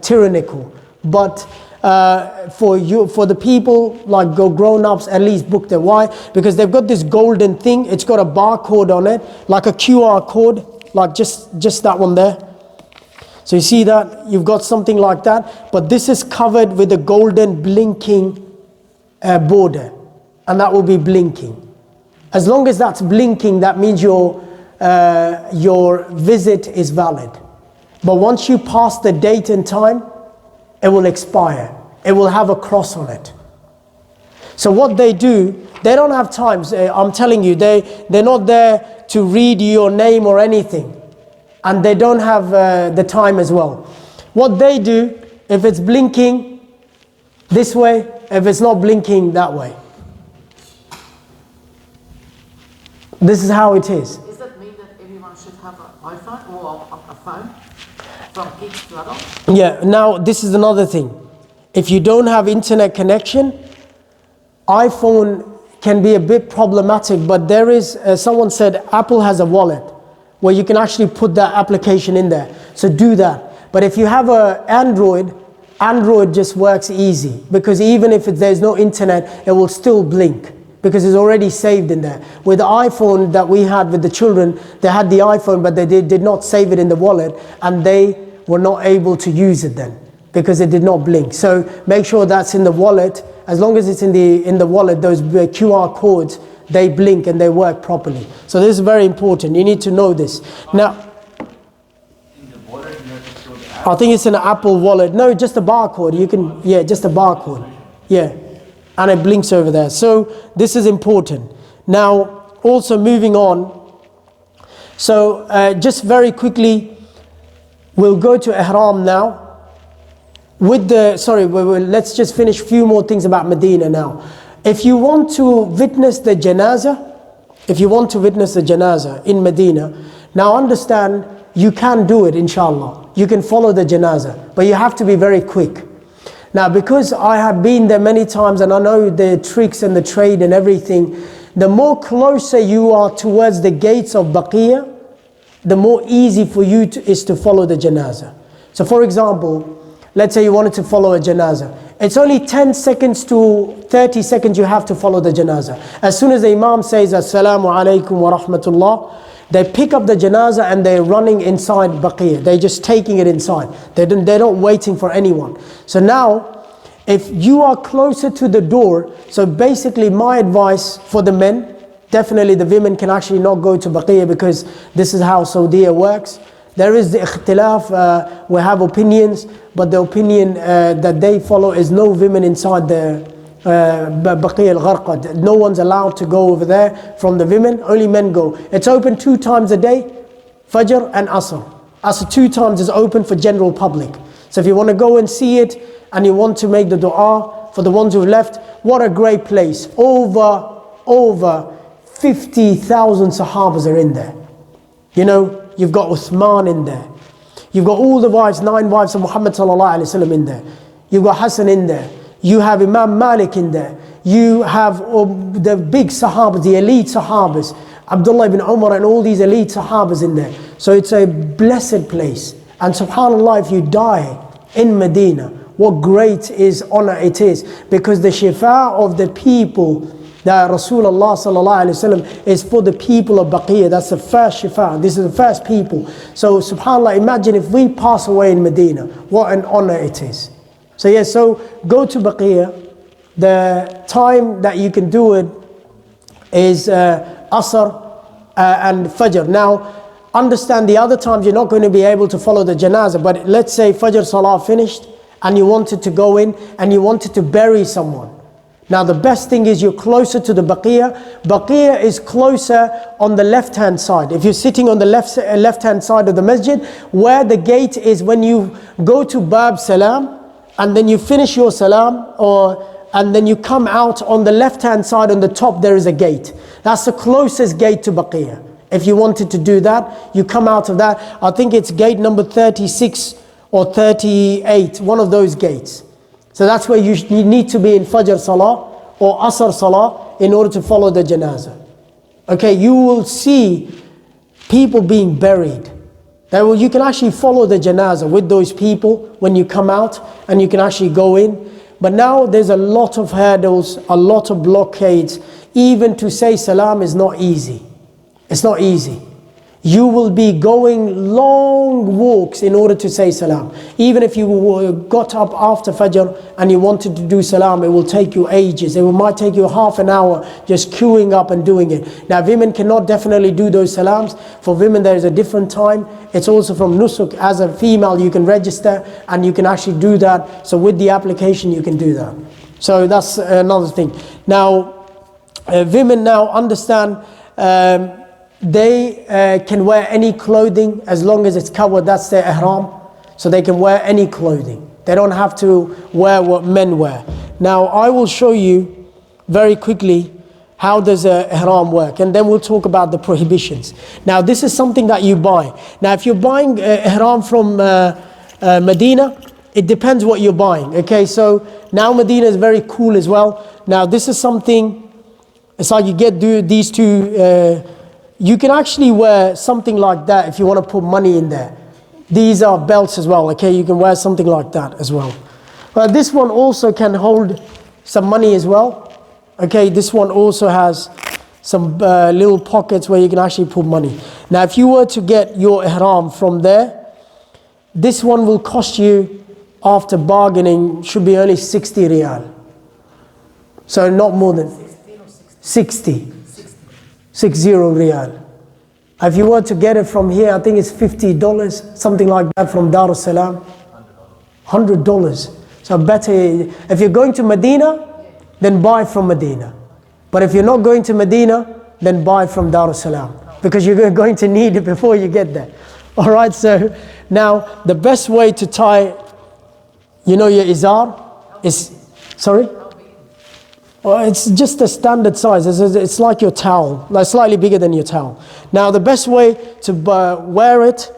tyrannical. But for the people like grown-ups, at least book them. Why? Because they've got this golden thing. It's got a barcode on it, like a QR code, like just that one there. So you see that? You've got something like that. But this is covered with a golden blinking border. And that will be blinking. As long as that's blinking, that means your visit is valid. But once you pass the date and time, it will expire. It will have a cross on it. So what they do, they don't have time. I'm telling you, they're not there to read your name or anything. And they don't have the time as well. What they do, if it's blinking this way, if it's not blinking that way. This is how it is. Does that mean that everyone should have an iPhone or a phone from kids to adults? Yeah, now this is another thing. If you don't have internet connection, iPhone can be a bit problematic, but there is, someone said Apple has a wallet where you can actually put that application in there. So do that. But if you have an Android just works easy, because even if there's no internet, it will still blink because it's already saved in there. With the iPhone that we had with the children, they had the iPhone, but they did not save it in the wallet, and they were not able to use it then because it did not blink. So make sure that's in the wallet. As long as it's in the wallet, those QR codes, they blink and they work properly. So this is very important. You need to know this. Now, In the wallet, you have to show the app. I think it's an Apple wallet. No, just a barcode. You can, yeah, just a barcode. Yeah, and it blinks over there. So this is important. Now, also moving on. So just very quickly, we'll go to Ihram now. Let's just finish a few more things about Medina now. If you want to witness the janazah, in Medina, now understand, you can do it, inshallah. You can follow the janazah, but you have to be very quick. Now, because I have been there many times and I know the tricks and the trade and everything, the more closer you are towards the gates of Baqiyah, the more easy for you is to follow the janazah. So for example, let's say you wanted to follow a janazah. It's only 10 seconds to 30 seconds you have to follow the janazah. As soon as the imam says, Assalamu alaikum wa rahmatullah, they pick up the janazah and they're running inside Baqiyah. They're just taking it inside. They're not waiting for anyone. So now, if you are closer to the door, so basically my advice for the men, definitely the women can actually not go to Baqiyah because this is how Saudi works. There is the ikhtilaf, we have opinions, but the opinion that they follow is no women inside the Baqiyah al-Gharqad. No one's allowed to go over there from the women, only men go. It's open 2 times a day, Fajr and Asr. Asr 2 times is open for general public. So if you want to go and see it, and you want to make the dua for the ones who've left, what a great place. Over 50,000 Sahabas are in there. You know, you've got Uthman in there. You've got all the wives, 9 wives of Muhammad sallallahu alaihi wasallam in there. You've got Hassan in there. You have Imam Malik in there. You have the big Sahabas, the elite Sahabas, Abdullah ibn Umar and all these elite Sahabas in there. So it's a blessed place. And subhanAllah, if you die in Medina, what great honor it is. Because the shifa of the people that Rasulullah sallallahu alaihi wasallam is for the people of Baqiyah. That's the first shifa. This is the first people. So subhanAllah, imagine if we pass away in Medina, what an honor it is. So yes, so go to Baqiyah. The time that you can do it is Asr and Fajr. Now understand, the other times you're not going to be able to follow the janazah, but let's say Fajr Salah finished and you wanted to go in and you wanted to bury someone. Now the best thing is you're closer to the Baqiyah. Baqiyah is closer on the left hand side. If you're sitting on the left hand side of the masjid, where the gate is when you go to Bab Salam and then you finish your Salam, and then you come out on the left hand side, on the top there is a gate. That's the closest gate to Baqiyah. If you wanted to do that, you come out of that. I think it's gate number 36 or 38, one of those gates. So that's where you need to be in Fajr Salah or Asr Salah in order to follow the janazah. Okay, you will see people being buried. You can actually follow the janazah with those people when you come out, and you can actually go in. But now there's a lot of hurdles, a lot of blockades. Even to say salam is not easy. It's not easy. You will be going long walks in order to say salam. Even if you got up after Fajr and you wanted to do salam, it will take you ages. It might take you half an hour just queuing up and doing it. Now women cannot definitely do those salams. For women there is a different time. It's also from nusuk. As a female you can register and you can actually do that. So with the application you can do that. So that's another thing. Now women now understand they can wear any clothing as long as it's covered. That's their ihram. So they can wear any clothing. They don't have to wear what men wear. Now I will show you very quickly how does ihram work, and then we'll talk about the prohibitions. Now this is something that you buy. Now if you're buying ihram from Medina, it depends what you're buying. Okay, so now Medina is very cool as well. Now this is something, it's like you get these two, you can actually wear something like that if you want to put money in there. These are belts as well, okay? You can wear something like that as well. But this one also can hold some money as well. Okay, this one also has some little pockets where you can actually put money. Now if you were to get your ihram from there, this one will cost you, after bargaining, should be only 60 riyal. So not more than 60 riyal. If you were to get it from here, I think it's $50, something like that, from Dar es Salaam. $100. So better, if you're going to Medina, then buy from Medina. But if you're not going to Medina, then buy from Dar es Salaam, because you're going to need it before you get there. Alright, so now the best way to tie, your izar is, sorry? Well, it's just a standard size. It's like your towel, like slightly bigger than your towel. Now the best way to wear it,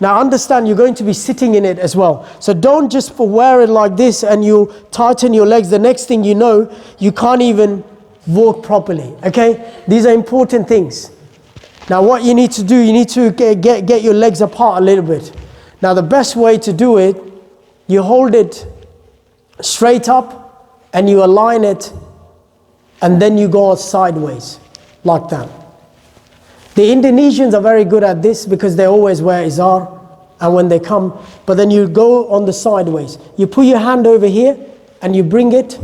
now understand you're going to be sitting in it as well. So don't just wear it like this and you tighten your legs. The next thing you know, you can't even walk properly. Okay, these are important things. Now what you need to do, you need to get your legs apart a little bit. Now the best way to do it, you hold it straight up and you align it, and then you go sideways, like that. The Indonesians are very good at this because they always wear izar, and when they come, but then you go on the sideways. You put your hand over here, and you bring it,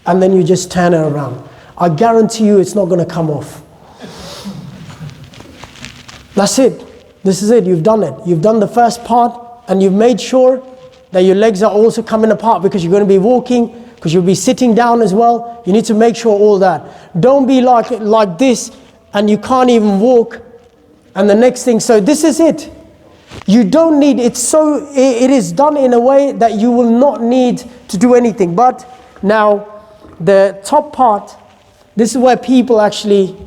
and then you just turn it around. I guarantee you it's not going to come off. That's it. This is it. You've done it. You've done the first part, and you've made sure that your legs are also coming apart, because you're going to be walking, because you'll be sitting down as well. You need to make sure all that. Don't be like this and you can't even walk. And the next thing, so this is it. You don't need, it is done in a way that you will not need to do anything. But now the top part, this is where people actually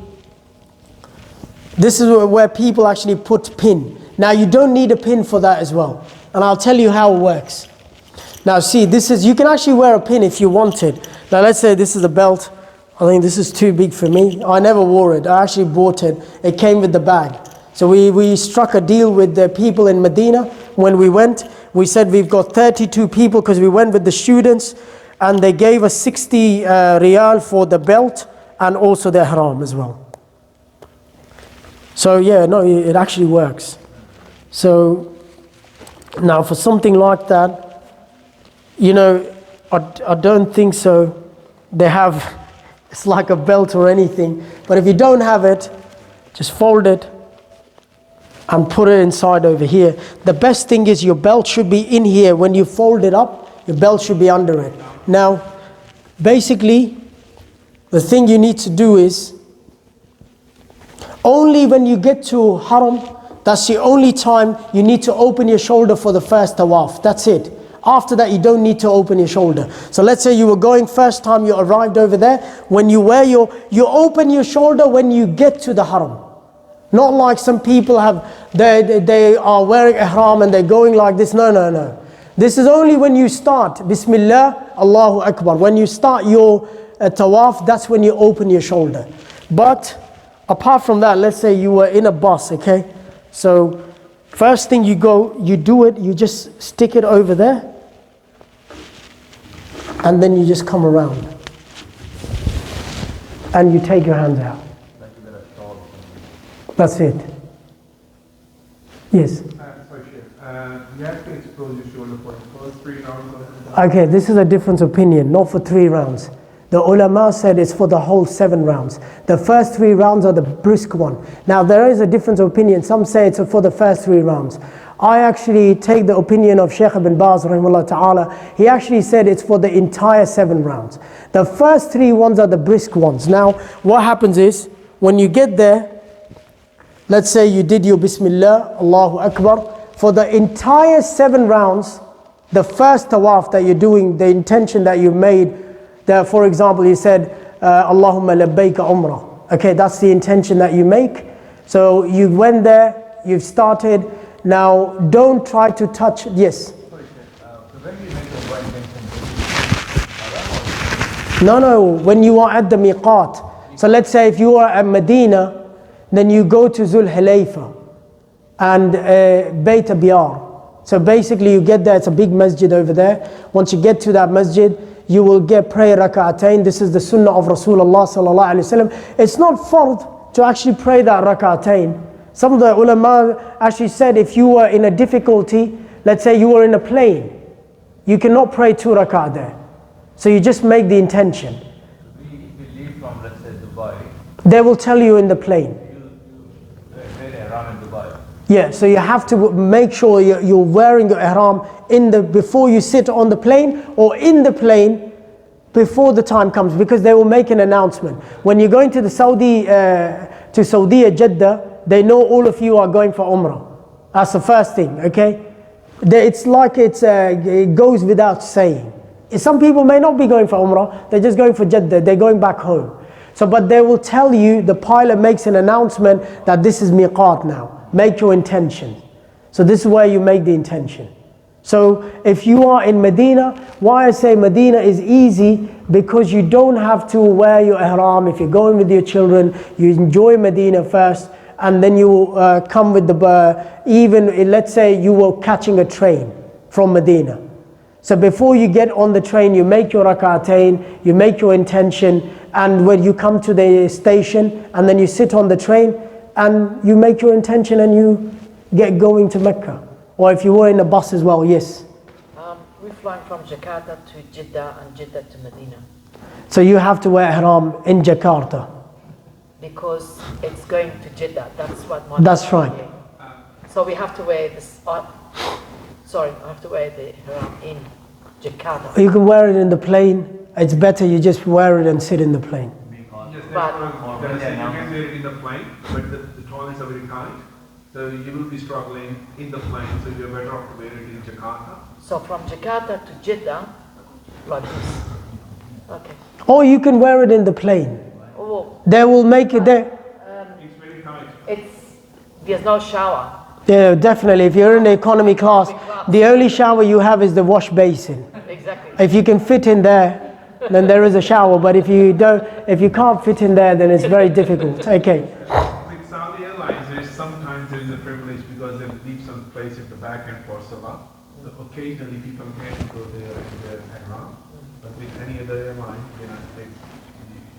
put pin. Now you don't need a pin for that as well. And I'll tell you how it works. Now see, you can actually wear a pin if you wanted. Now let's say this is a belt. I think this is too big for me. I never wore it. I actually bought it. It came with the bag. So we struck a deal with the people in Medina when we went. We said we've got 32 people, because we went with the students, and they gave us 60 riyal for the belt and also the ihram as well. So yeah, no, it actually works. So now for something like that, I don't think so. They have, it's like a belt or anything. But if you don't have it, just fold it and put it inside over here. The best thing is your belt should be in here. When you fold it up, your belt should be under it. Now, basically, the thing you need to do is, only when you get to Haram, that's the only time you need to open your shoulder for the first tawaf. That's it. After that, you don't need to open your shoulder. So let's say you were going first time, you arrived over there. When you you open your shoulder when you get to the Haram. Not like some people have, they are wearing ihram and they're going like this. No. This is only when you start. Bismillah, Allahu Akbar. When you start your tawaf, that's when you open your shoulder. But apart from that, let's say you were in a bus, okay? So first thing you do it, you just stick it over there. and then you just come around. And you take your hands out. Like you get a shawl or something. That's it. Yes. Sorry, Sheikh. You have to expose your shoulder for the first 3 rounds of the Okay, this is a different opinion, not for 3 rounds. The ulama said it's for the whole 7 rounds. The first 3 rounds are the brisk one. Now there is a difference of opinion. Some say it's for the first 3 rounds. I actually take the opinion of Sheikh ibn Baz rahimahullah ta'ala. He actually said it's for the entire 7 rounds. The first 3 ones are the brisk ones. Now what happens is, when you get there, let's say you did your Bismillah, Allahu Akbar. For the entire 7 rounds, the first tawaf that you're doing, the intention that you made, for example, you said, Allahumma labbaika umrah. Okay, that's the intention that you make. So you went there, you've started. Now, don't try to touch. Yes? Sorry, Sheikh. So when you make the right intention, No, when you are at the miqat. So let's say if you are at Medina, then you go to Zul Hulayfa and Bayt Abiyar. So basically you get there, it's a big masjid over there. Once you get to that masjid, you will get prayer rak'atain. This is the sunnah of Rasulullah sallallahu alaihi wasallam. It's not fard to actually pray that rak'atain. Some of the ulama actually said if you were in a difficulty, let's say you were in a plane, you cannot pray 2 rak'ah there. So you just make the intention. if you leave from, let's say, Dubai, They will tell you in the plane. wear ihram in Dubai. Yeah, so you have to make sure you're wearing your ihram before you sit on the plane, or in the plane before the time comes, because they will make an announcement. When you're going to the Saudi, to Saudi Jeddah, they know all of you are going for Umrah. That's the first thing, okay? It's like it goes without saying. Some people may not be going for Umrah, they're just going for Jeddah, they're going back home. So, but they will tell you, the pilot makes an announcement that this is miqat now. Make your intention. So this is where you make the intention. So if you are in Medina, why I say Medina is easy, because you don't have to wear your ihram. If you're going with your children, you enjoy Medina first, and then you come with even let's say you were catching a train from Medina. So before you get on the train, you make your rak'atain, you make your intention, and when you come to the station, and then you sit on the train, and you make your intention and you get going to Mecca. Or if you were in a bus as well, yes. We're flying from Jakarta to Jeddah and Jeddah to Medina So you have to wear ihram in Jakarta. because it's going to Jeddah. That's what my That's right. So we have to wear this. Sorry, I have to wear the ihram in Jakarta. You can wear it in the plane. It's better you just wear it and sit in the plane. Yes, But- you can wear it in the plane, but the toilets are very tight. So you will be struggling in the plane, so you're better off to wear it in Jakarta. So from Jakarta to Jeddah, like this. Okay. Or you can wear it in the plane. Oh, They will make it there. It's very tight. there's no shower. Yeah, definitely. If you're in the economy class, the only shower you have is the wash basin. Exactly. If you can fit in there, then there is a shower. But if you can't fit in there, then it's very difficult. Okay. With Saudi Airlines, sometimes there is a privilege because they leave some place at the back end for Salah. So occasionally people can go there and wear ihram. But with any other airline,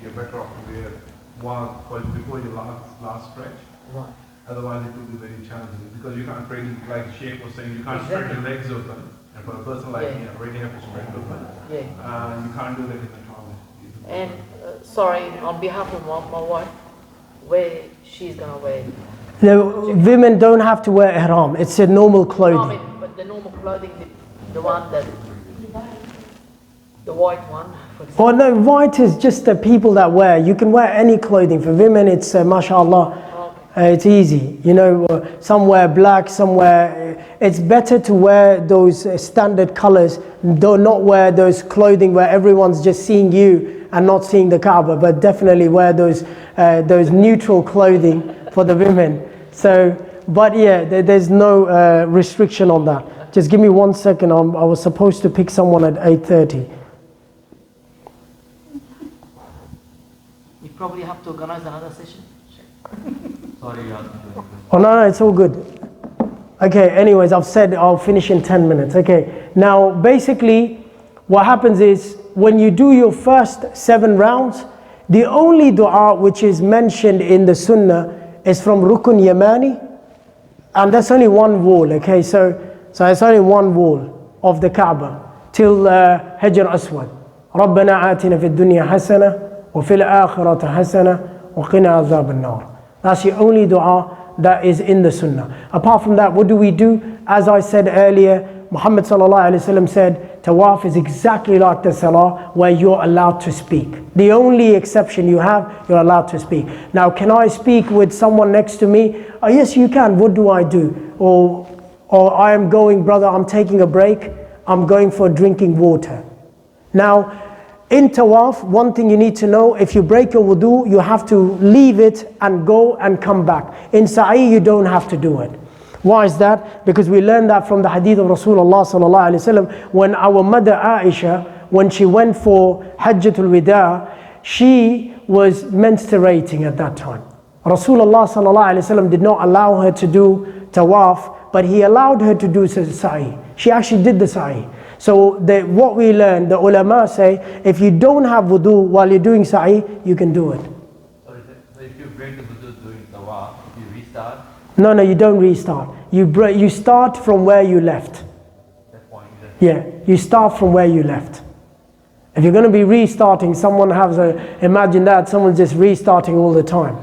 you're better off to wear before your last stretch. Right. Otherwise, it will be very challenging because you can't really, like Sheikh was saying, you can't spread your legs open. And for a person like me, I already have to spread open. Yeah. You can't do that in the toilet. And sorry, on behalf of my wife, where she's gonna wear. The women don't have to wear ihram. It's a normal No, I clothing. mean, but the normal clothing, the one that, the white one, for example. Well, no, white is just the people that wear. You can wear any clothing. For women, it's mashallah. It's easy, some wear black, some wear. It's better to wear those standard colors, though not wear those clothing where everyone's just seeing you and not seeing the Kaaba, but definitely wear those neutral clothing for the women. So, but yeah, there's no restriction on that. Just give me 1 second. I was supposed to pick someone at 8:30. You probably have to organize another session. Sorry, you asked me to. Oh no, it's all good. Okay, anyways, I've said I'll finish in 10 minutes. Okay, now basically what happens is when you do your first 7 rounds, the only dua which is mentioned in the Sunnah is from Rukun Yamani, and that's only one wall, okay? So it's only one wall of the Kaaba till Hajar Aswad. رَبَّنَا آتِنَا فِي الدُّنْيَا حَسَنَةً وَفِي الْآخِرَةِ حَسَنَةً وَقِنَا عَذَابَ النَّارِ. That's the only dua that is in the Sunnah. Apart from that, what do we do? As I said earlier, Muhammad sallallahu alaihi wasallam said, Tawaf is exactly like the Salah, where you're allowed to speak. The only exception you have, you're allowed to speak. Now, can I speak with someone next to me? Oh, yes, you can. What do I do? Or I am going, brother, I'm taking a break. I'm going for drinking water. Now, in Tawaf, one thing you need to know, if you break your wudu, you have to leave it and go and come back. In Sa'i, you don't have to do it. Why is that? Because we learned that from the hadith of Rasulullah sallallahu alaihi wasallam, when our mother Aisha, when she went for Hajjatul Wida, she was menstruating at that time. Rasulullah sallallahu alaihi wasallam did not allow her to do Tawaf, but he allowed her to do Sa'i. She actually did the Sa'i. So what we learned, the ulama say, if you don't have wudu while you're doing Sa'i, you can do it. So if you break the wudu during tawaf, if you restart, No, you don't restart. You start from where you left. that point, Yeah, you start from where you left. If you're going to be restarting, imagine that, someone's just restarting all the time.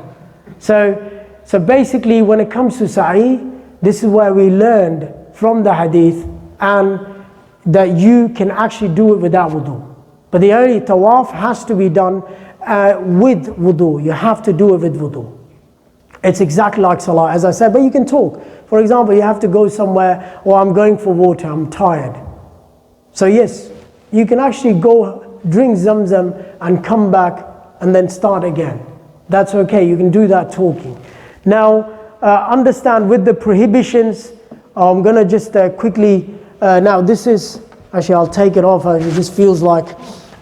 So basically, when it comes to Sa'i, this is where we learned from the hadith, and that you can actually do it without wudu. But the only tawaf has to be done with wudu. You have to do it with wudu. It's exactly like Salah, as I said, but you can talk. For example, you have to go somewhere, or I'm going for water, I'm tired. So yes, you can actually go drink Zamzam and come back and then start again. That's okay, you can do that talking. Now, understand with the prohibitions, I'm going to just quickly, now this is, actually I'll take it off, it just feels like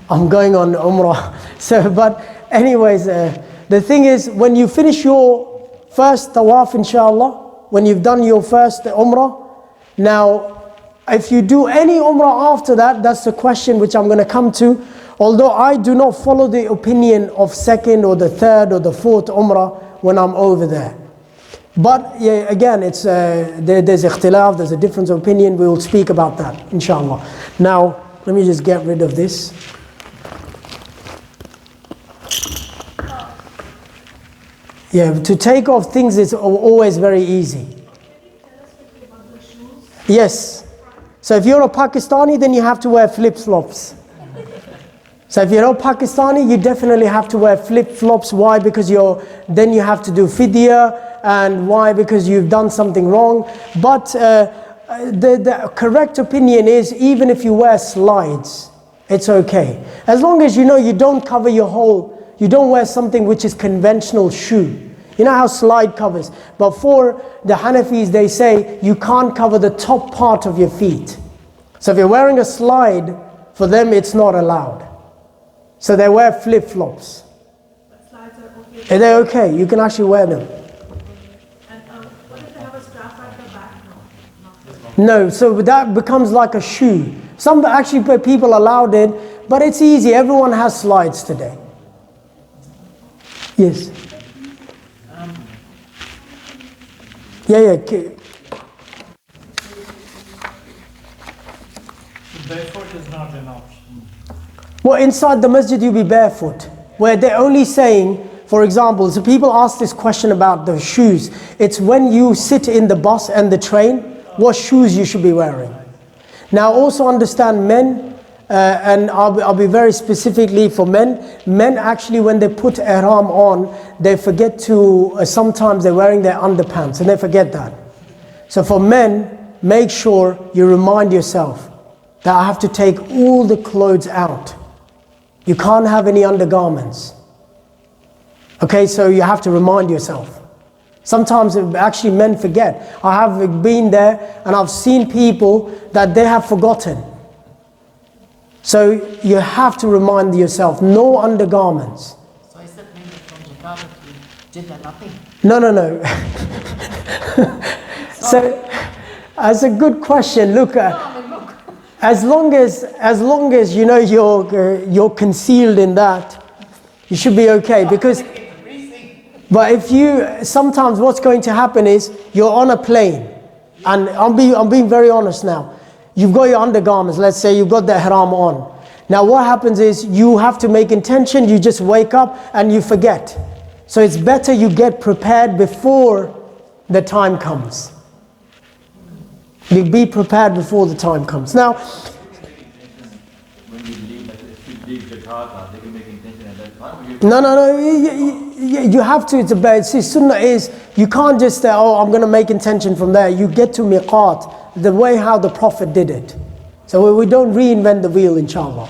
I'm going on Umrah. So, but anyways, the thing is, when you finish your first tawaf, inshallah, when you've done your first Umrah, now if you do any Umrah after that, that's the question which I'm going to come to. Although I do not follow the opinion of second or the third or the fourth Umrah when I'm over there. But yeah, again, it's there's ikhtilaf, there's a difference of opinion. We will speak about that, inshallah. Now, let me just get rid of this. Yeah, to take off things is always very easy. Yes. So if you're a Pakistani, then you have to wear flip-flops. So if you're not Pakistani, you definitely have to wear flip-flops. Why? Because then you have to do fidya. And why? Because you've done something wrong. But the correct opinion is, even if you wear slides, it's okay. As long as you know you don't cover your whole, you don't wear something which is conventional shoe. You know how slide covers. But for the Hanafis, they say you can't cover the top part of your feet. So if you're wearing a slide, for them it's not allowed. So they wear flip-flops. But slides are okay. They're okay, you can actually wear them. And what if they have a strap at the back? No. No, so that becomes like a shoe. Some actually people allowed it, but it's easy. Everyone has slides today. Yes. Yeah. Barefoot is not an option. Well, inside the masjid you'll be barefoot. Where they're only saying, for example, so people ask this question about the shoes. It's when you sit in the bus and the train, what shoes you should be wearing. Now also understand men, and I'll be very specifically for men. Men actually, when they put ihram on, they forget to, sometimes they're wearing their underpants and they forget that. So for men, make sure you remind yourself that I have to take all the clothes out. You can't have any undergarments. Okay, so you have to remind yourself. Sometimes actually men forget. I have been there and I've seen people that they have forgotten. So you have to remind yourself, no undergarments. So is that maybe from Jakarta to Jeddah, nothing? No. So, that's a good question. Look, as long as you know you're concealed in that, you should be okay. Because, but if you, sometimes what's going to happen is you're on a plane, and I'm being very honest now. You've got your undergarments. Let's say you've got the ihram on. Now what happens is you have to make intention. You just wake up and you forget. So it's better you get prepared before the time comes. You be prepared before the time comes. Now, when you leave, like if you leave Jakarta, they can make intention at that time. no. You have to. It's a bad. See, sunnah is you can't just say, "Oh, I'm going to make intention from there." You get to miqat the way how the Prophet did it. So we don't reinvent the wheel, inshallah.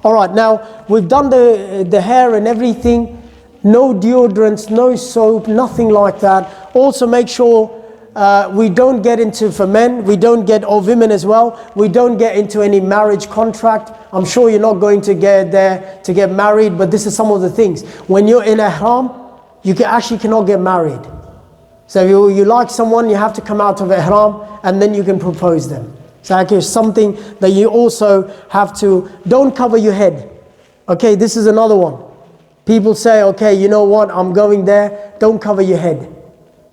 All right. Now we've done the hair and everything. No deodorants, no soap, nothing like that. Also, make sure we don't get into, for men, we don't get, or women as well, we don't get into any marriage contract. I'm sure you're not going to get there to get married, but this is some of the things. When you're in ihram, you actually cannot get married. So if you like someone, you have to come out of ihram and then you can propose them. So actually something that you also have to, don't cover your head. Okay, this is another one. People say, okay, you know what, I'm going there, don't cover your head.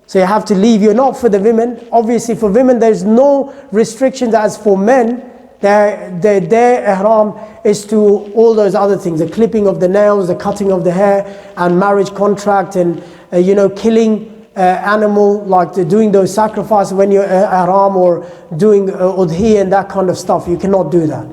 So you have to leave. You're not for the women. Obviously for women there's no restrictions as for men. Their ihram is to all those other things, the clipping of the nails, the cutting of the hair, and marriage contract, and killing animal, like doing those sacrifices when you're ihram, or doing udhiyah and that kind of stuff. You cannot do that.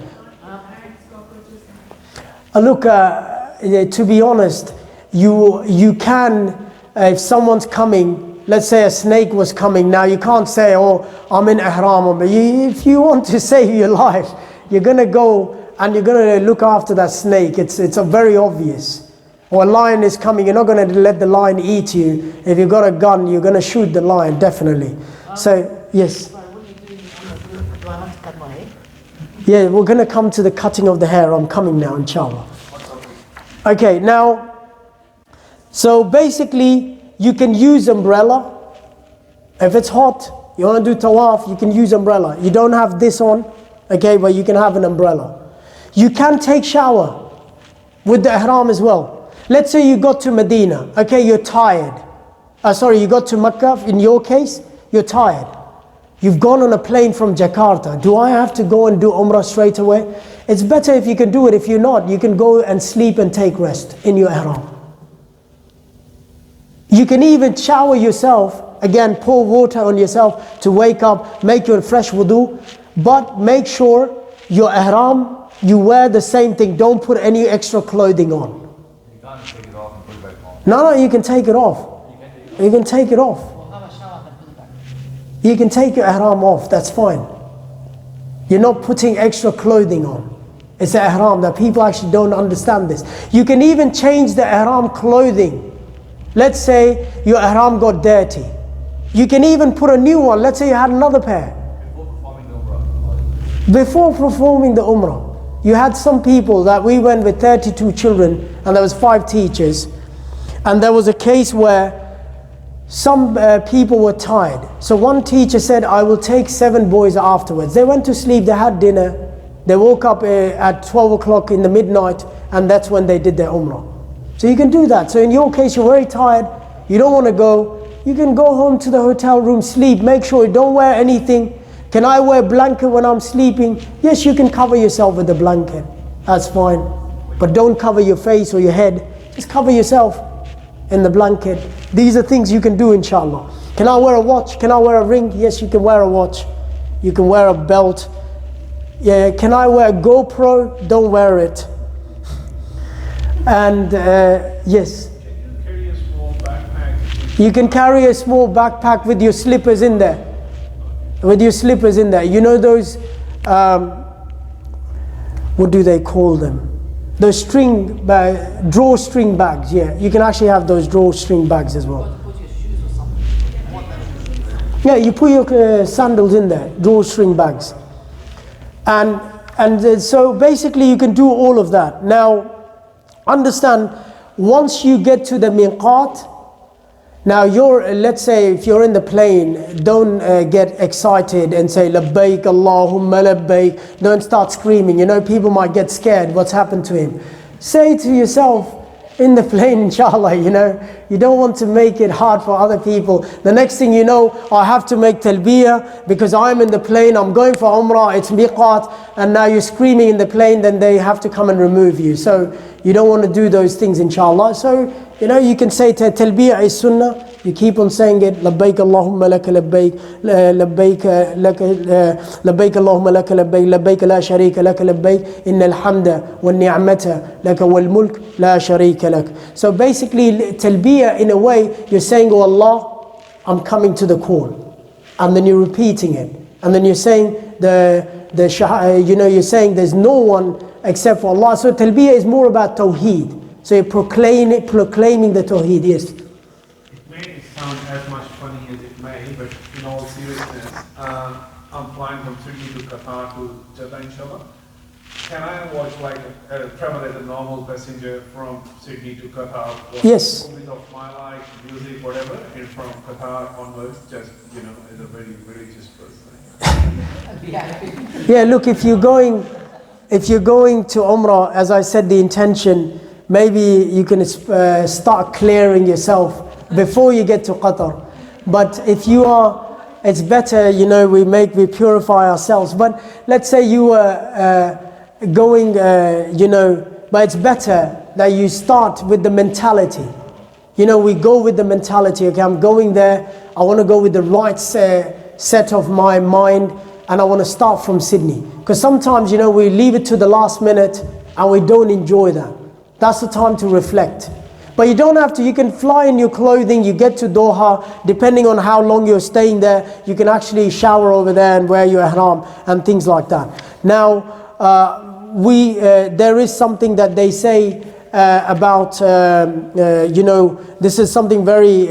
Look, to be honest, you can, if someone's coming, let's say a snake was coming, now you can't say, oh, I'm in ihram. But if you want to save your life, you're going to go and you're going to look after that snake. It's a very obvious. Or a lion is coming, you're not going to let the lion eat you. If you've got a gun, you're going to shoot the lion, definitely. So, yes. Sorry, what are you doing? Do I have to cut my hair? Yeah, we're going to come to the cutting of the hair. I'm coming now, inshallah. Okay, now, so basically, you can use umbrella. If it's hot, you want to do tawaf, you can use umbrella. You don't have this on, okay, but you can have an umbrella. You can take shower with the ihram as well. Let's say you got to Medina, okay, you're tired. You got to Mecca, in your case, you're tired. You've gone on a plane from Jakarta. Do I have to go and do Umrah straight away? It's better if you can do it. If you're not, you can go and sleep and take rest in your ihram. You can even shower yourself, again, pour water on yourself to wake up, make your fresh wudu, but make sure your ihram, you wear the same thing. Don't put any extra clothing on. You can't take it off and put it back on. No, you can take it off. You can take it off. Or have a shower and put it back? You can take your ihram off, that's fine. You're not putting extra clothing on. It's the ihram that people actually don't understand this. You can even change the ihram clothing. Let's say your ihram got dirty. You can even put a new one. Let's say you had another pair. Before performing the Umrah, you had some people that we went with 32 children and there was 5 teachers. And there was a case where some people were tired. So one teacher said, I will take 7 boys afterwards. They went to sleep, they had dinner. They woke up at 12 o'clock in the midnight, and that's when they did their Umrah. So you can do that. So in your case, you're very tired, you don't want to go, you can go home to the hotel room, sleep, make sure you don't wear anything. Can I wear a blanket when I'm sleeping? Yes, you can cover yourself with a blanket, that's fine. But don't cover your face or your head, just cover yourself in the blanket. These are things you can do, inshallah. Can I wear a watch? Can I wear a ring? Yes, you can wear a watch. You can wear a belt. Yeah, can I wear a GoPro? Don't wear it. And yes. Can you carry a small backpack? You can carry a small backpack with your slippers in there. With your slippers in there. You know those, what do they call them? Those drawstring bags, yeah. You can actually have those drawstring bags as well. Put your shoes or something. Yeah, you put your sandals in there, drawstring bags. And so basically you can do all of that. Now, understand, once you get to the miqat, Now let's say if you're in the plane, don't get excited and say labbaik Allahumma labbaik. Don't start screaming. You know, people might get scared. What's happened to him? Say to yourself in the plane, inshallah, you know, you don't want to make it hard for other people. The next thing you know, I have to make talbiyah because I'm in the plane, I'm going for umrah, it's miqat, and now you're screaming in the plane, then they have to come and remove you. So you don't want to do those things, inshallah. So, you know, you can say talbiyah is sunnah. You keep on saying it, labbaik Allahumma laka labbaik, labbaik Allahumma laka labbaik, labbaik la sharika laka labbaik, innal hamda wal ni'mata laka wal mulk la sharika lak. So basically, talbiyah in a way, you're saying, oh Allah, I'm coming to the call. And then you're repeating it. And then you're saying, you're saying there's no one except for Allah. So talbiyah is more about tawheed. So you're proclaiming the tawheed, yes. Sound as much funny as it may, but in all seriousness, I'm flying from Sydney to Qatar to Jeddah, inshallah. Can I watch travel as a normal passenger from Sydney to Qatar? Yes. Movies of my life, music, whatever, and from Qatar onwards, just, you know, as a very religious person. Yeah, look, if you're going to Umrah, as I said, the intention, maybe you can start clearing yourself before you get to Qatar. But if you are, it's better, you know, we purify ourselves. But let's say you were going, you know, but it's better that you start with the mentality. You know, we go with the mentality, okay, I'm going there, I want to go with the right set of my mind, and I want to start from Sydney. Because sometimes, you know, we leave it to the last minute and we don't enjoy that. That's the time to reflect. But you don't have to, you can fly in your clothing, you get to Doha, depending on how long you're staying there, you can actually shower over there and wear your ihram and things like that. Now, there is something that they say about, you know, this is something very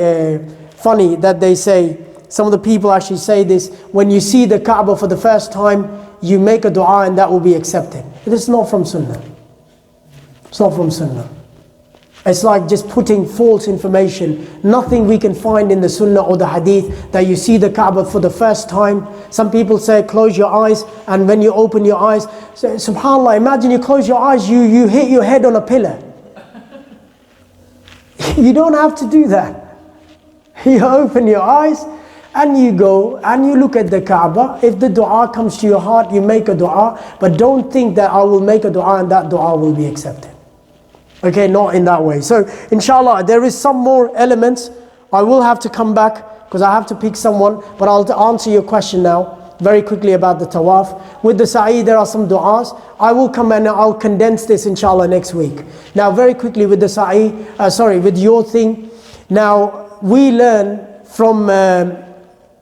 funny that they say. Some of the people actually say this, when you see the Kaaba for the first time, you make a dua and that will be accepted. It is not from Sunnah. It's not from Sunnah. It's like just putting false information. Nothing we can find in the Sunnah or the Hadith that you see the Kaaba for the first time. Some people say close your eyes, and when you open your eyes, so, subhanAllah, imagine you close your eyes, you hit your head on a pillar. You don't have to do that. You open your eyes and you go and you look at the Kaaba. If the dua comes to your heart, you make a dua, but don't think that I will make a dua and that dua will be accepted. Okay, not in that way. So, inshallah, there is some more elements. I will have to come back because I have to pick someone, but I'll answer your question now very quickly about the tawaf. With the sa'i, there are some du'as. I will come and I'll condense this, inshallah, next week. Now, very quickly with the sa'i, with your thing. Now, we learn from Aisha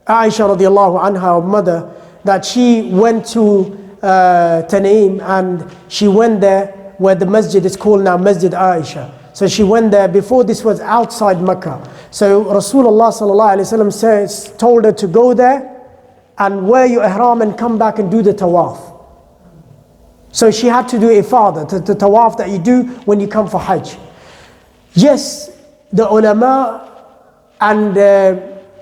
radiallahu anha, our mother, that she went to Tan'im and she went there where the masjid is called now Masjid Aisha. So she went there. Before, this was outside Mecca. So Rasulullah sallallahu alaihi wasallam told her to go there and wear your ihram and come back and do the tawaf. So she had to do ifadah, the tawaf that you do when you come for Hajj. Yes, the ulama and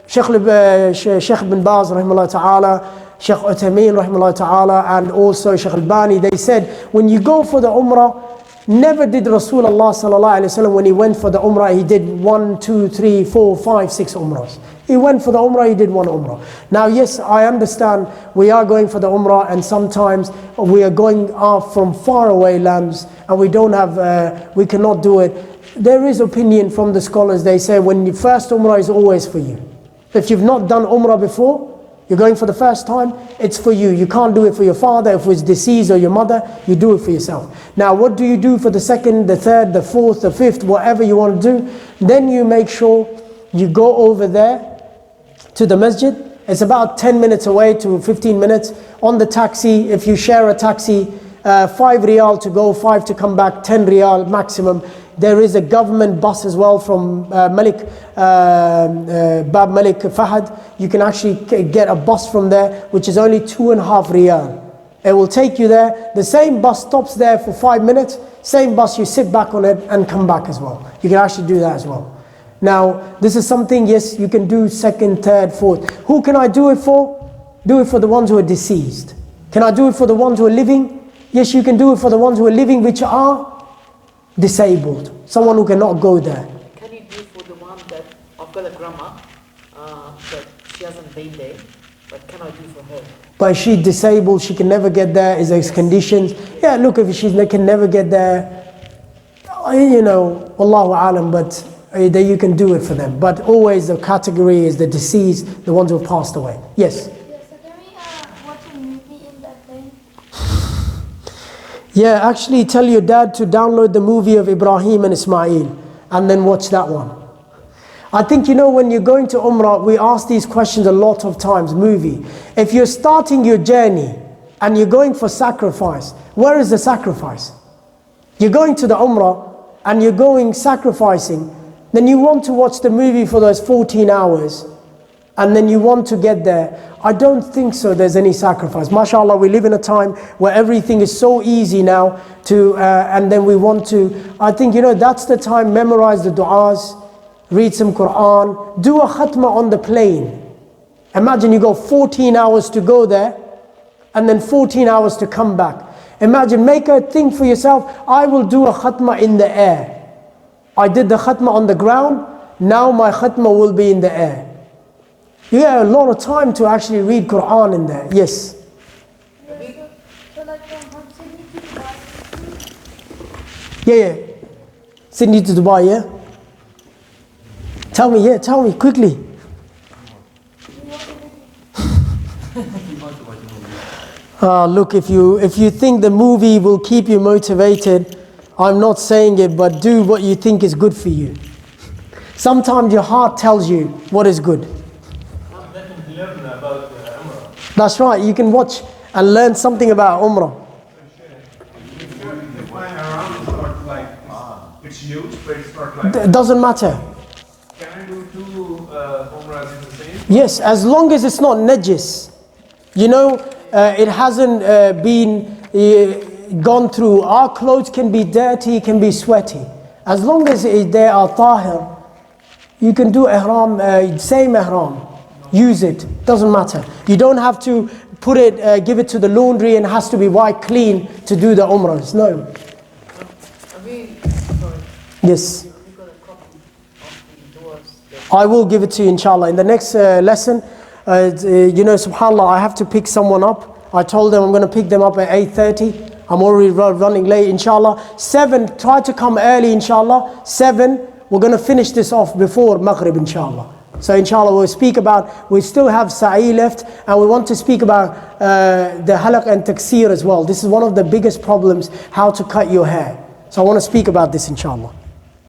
Sheikh bin Baz rahimahullah ta'ala, Sheikh Uthaymeen rahimahullah ta'ala, and also Sheikh Albani, they said when you go for the Umrah, never did Rasulullah sallallahu alaihi wasallam when he went for the Umrah, he did 1, 2, 3, 4, 5, 6 Umrahs. He went for the Umrah, he did 1 Umrah. Now yes, I understand we are going for the Umrah and sometimes we are going from far away lands and we don't have, we cannot do it. There is opinion from the scholars, they say when your first Umrah is always for you. If you've not done Umrah before, you're going for the first time, it's for you. You can't do it for your father, if he's deceased, or your mother, you do it for yourself. Now what do you do for the second, the third, the fourth, the fifth, whatever you want to do? Then you make sure you go over there to the masjid. It's about 10 minutes away to 15 minutes. On the taxi, if you share a taxi, 5 riyal to go, 5 to come back, 10 riyal maximum. There is a government bus as well from Bab Malik Fahad. You can actually get a bus from there, which is only 2.5 riyal. It will take you there. The same bus stops there for 5 minutes. Same bus, you sit back on it and come back as well. You can actually do that as well. Now, this is something, yes, you can do second, third, fourth. Who can I do it for? Do it for the ones who are deceased. Can I do it for the ones who are living? Yes, you can do it for the ones who are living which are disabled. Someone who cannot go there. Can you do for the one that I've got a grandma, but she hasn't been there, but can I do for her? But if she's disabled, she can never get there, is there conditions? Yeah, look, if she can never get there, you know, Allahu Alam, but that you can do it for them. But always the category is the deceased, the ones who have passed away. Yes? Yes, so can we watch a movie in that day? Yeah, actually tell your dad to download the movie of Ibrahim and Ismail and then watch that one. I think, you know, when you're going to Umrah, we ask these questions a lot of times, movie. If you're starting your journey and you're going for sacrifice, where is the sacrifice? You're going to the Umrah and you're going sacrificing, then you want to watch the movie for those 14 hours and then you want to get there. I don't think so there's any sacrifice. MashaAllah, we live in a time where everything is so easy now to, and then we want to, I think, you know, that's the time, memorize the du'as, read some Quran, do a khatma on the plane. Imagine you go 14 hours to go there and then 14 hours to come back. Imagine, make a thing for yourself, I will do a khatma in the air. I did the khatma on the ground, now my khatma will be in the air. You have a lot of time to actually read Quran in there. Yes? So like from Sydney to Dubai. Yeah. Sydney to Dubai, yeah? Tell me quickly. Look, if you think the movie will keep you motivated, I'm not saying it, but do what you think is good for you. Sometimes your heart tells you what is good. That's right, you can watch and learn something about Umrah. If my haram is not like, it's huge, but it's not like, It doesn't matter. can I do two umrahs in the same? Yes, as long as it's not najis. You know, it hasn't been gone through. Our clothes can be dirty, can be sweaty. As long as they are tahir, you can do ihram, same ihram. Use it, doesn't matter. You don't have to put it, give it to the laundry and it has to be wiped clean to do the umrahs. No. Yes. I will give it to you, inshallah. In the next lesson, you know, subhanAllah, I have to pick someone up. I told them I'm going to pick them up at 8:30. I'm already running late, inshallah. 7, try to come early, inshallah. 7, we're going to finish this off before Maghrib, inshallah. So inshallah we still have Sa'i left, and we want to speak about the halaq and taksir as well. This is one of the biggest problems, how to cut your hair. So I want to speak about this, inshallah.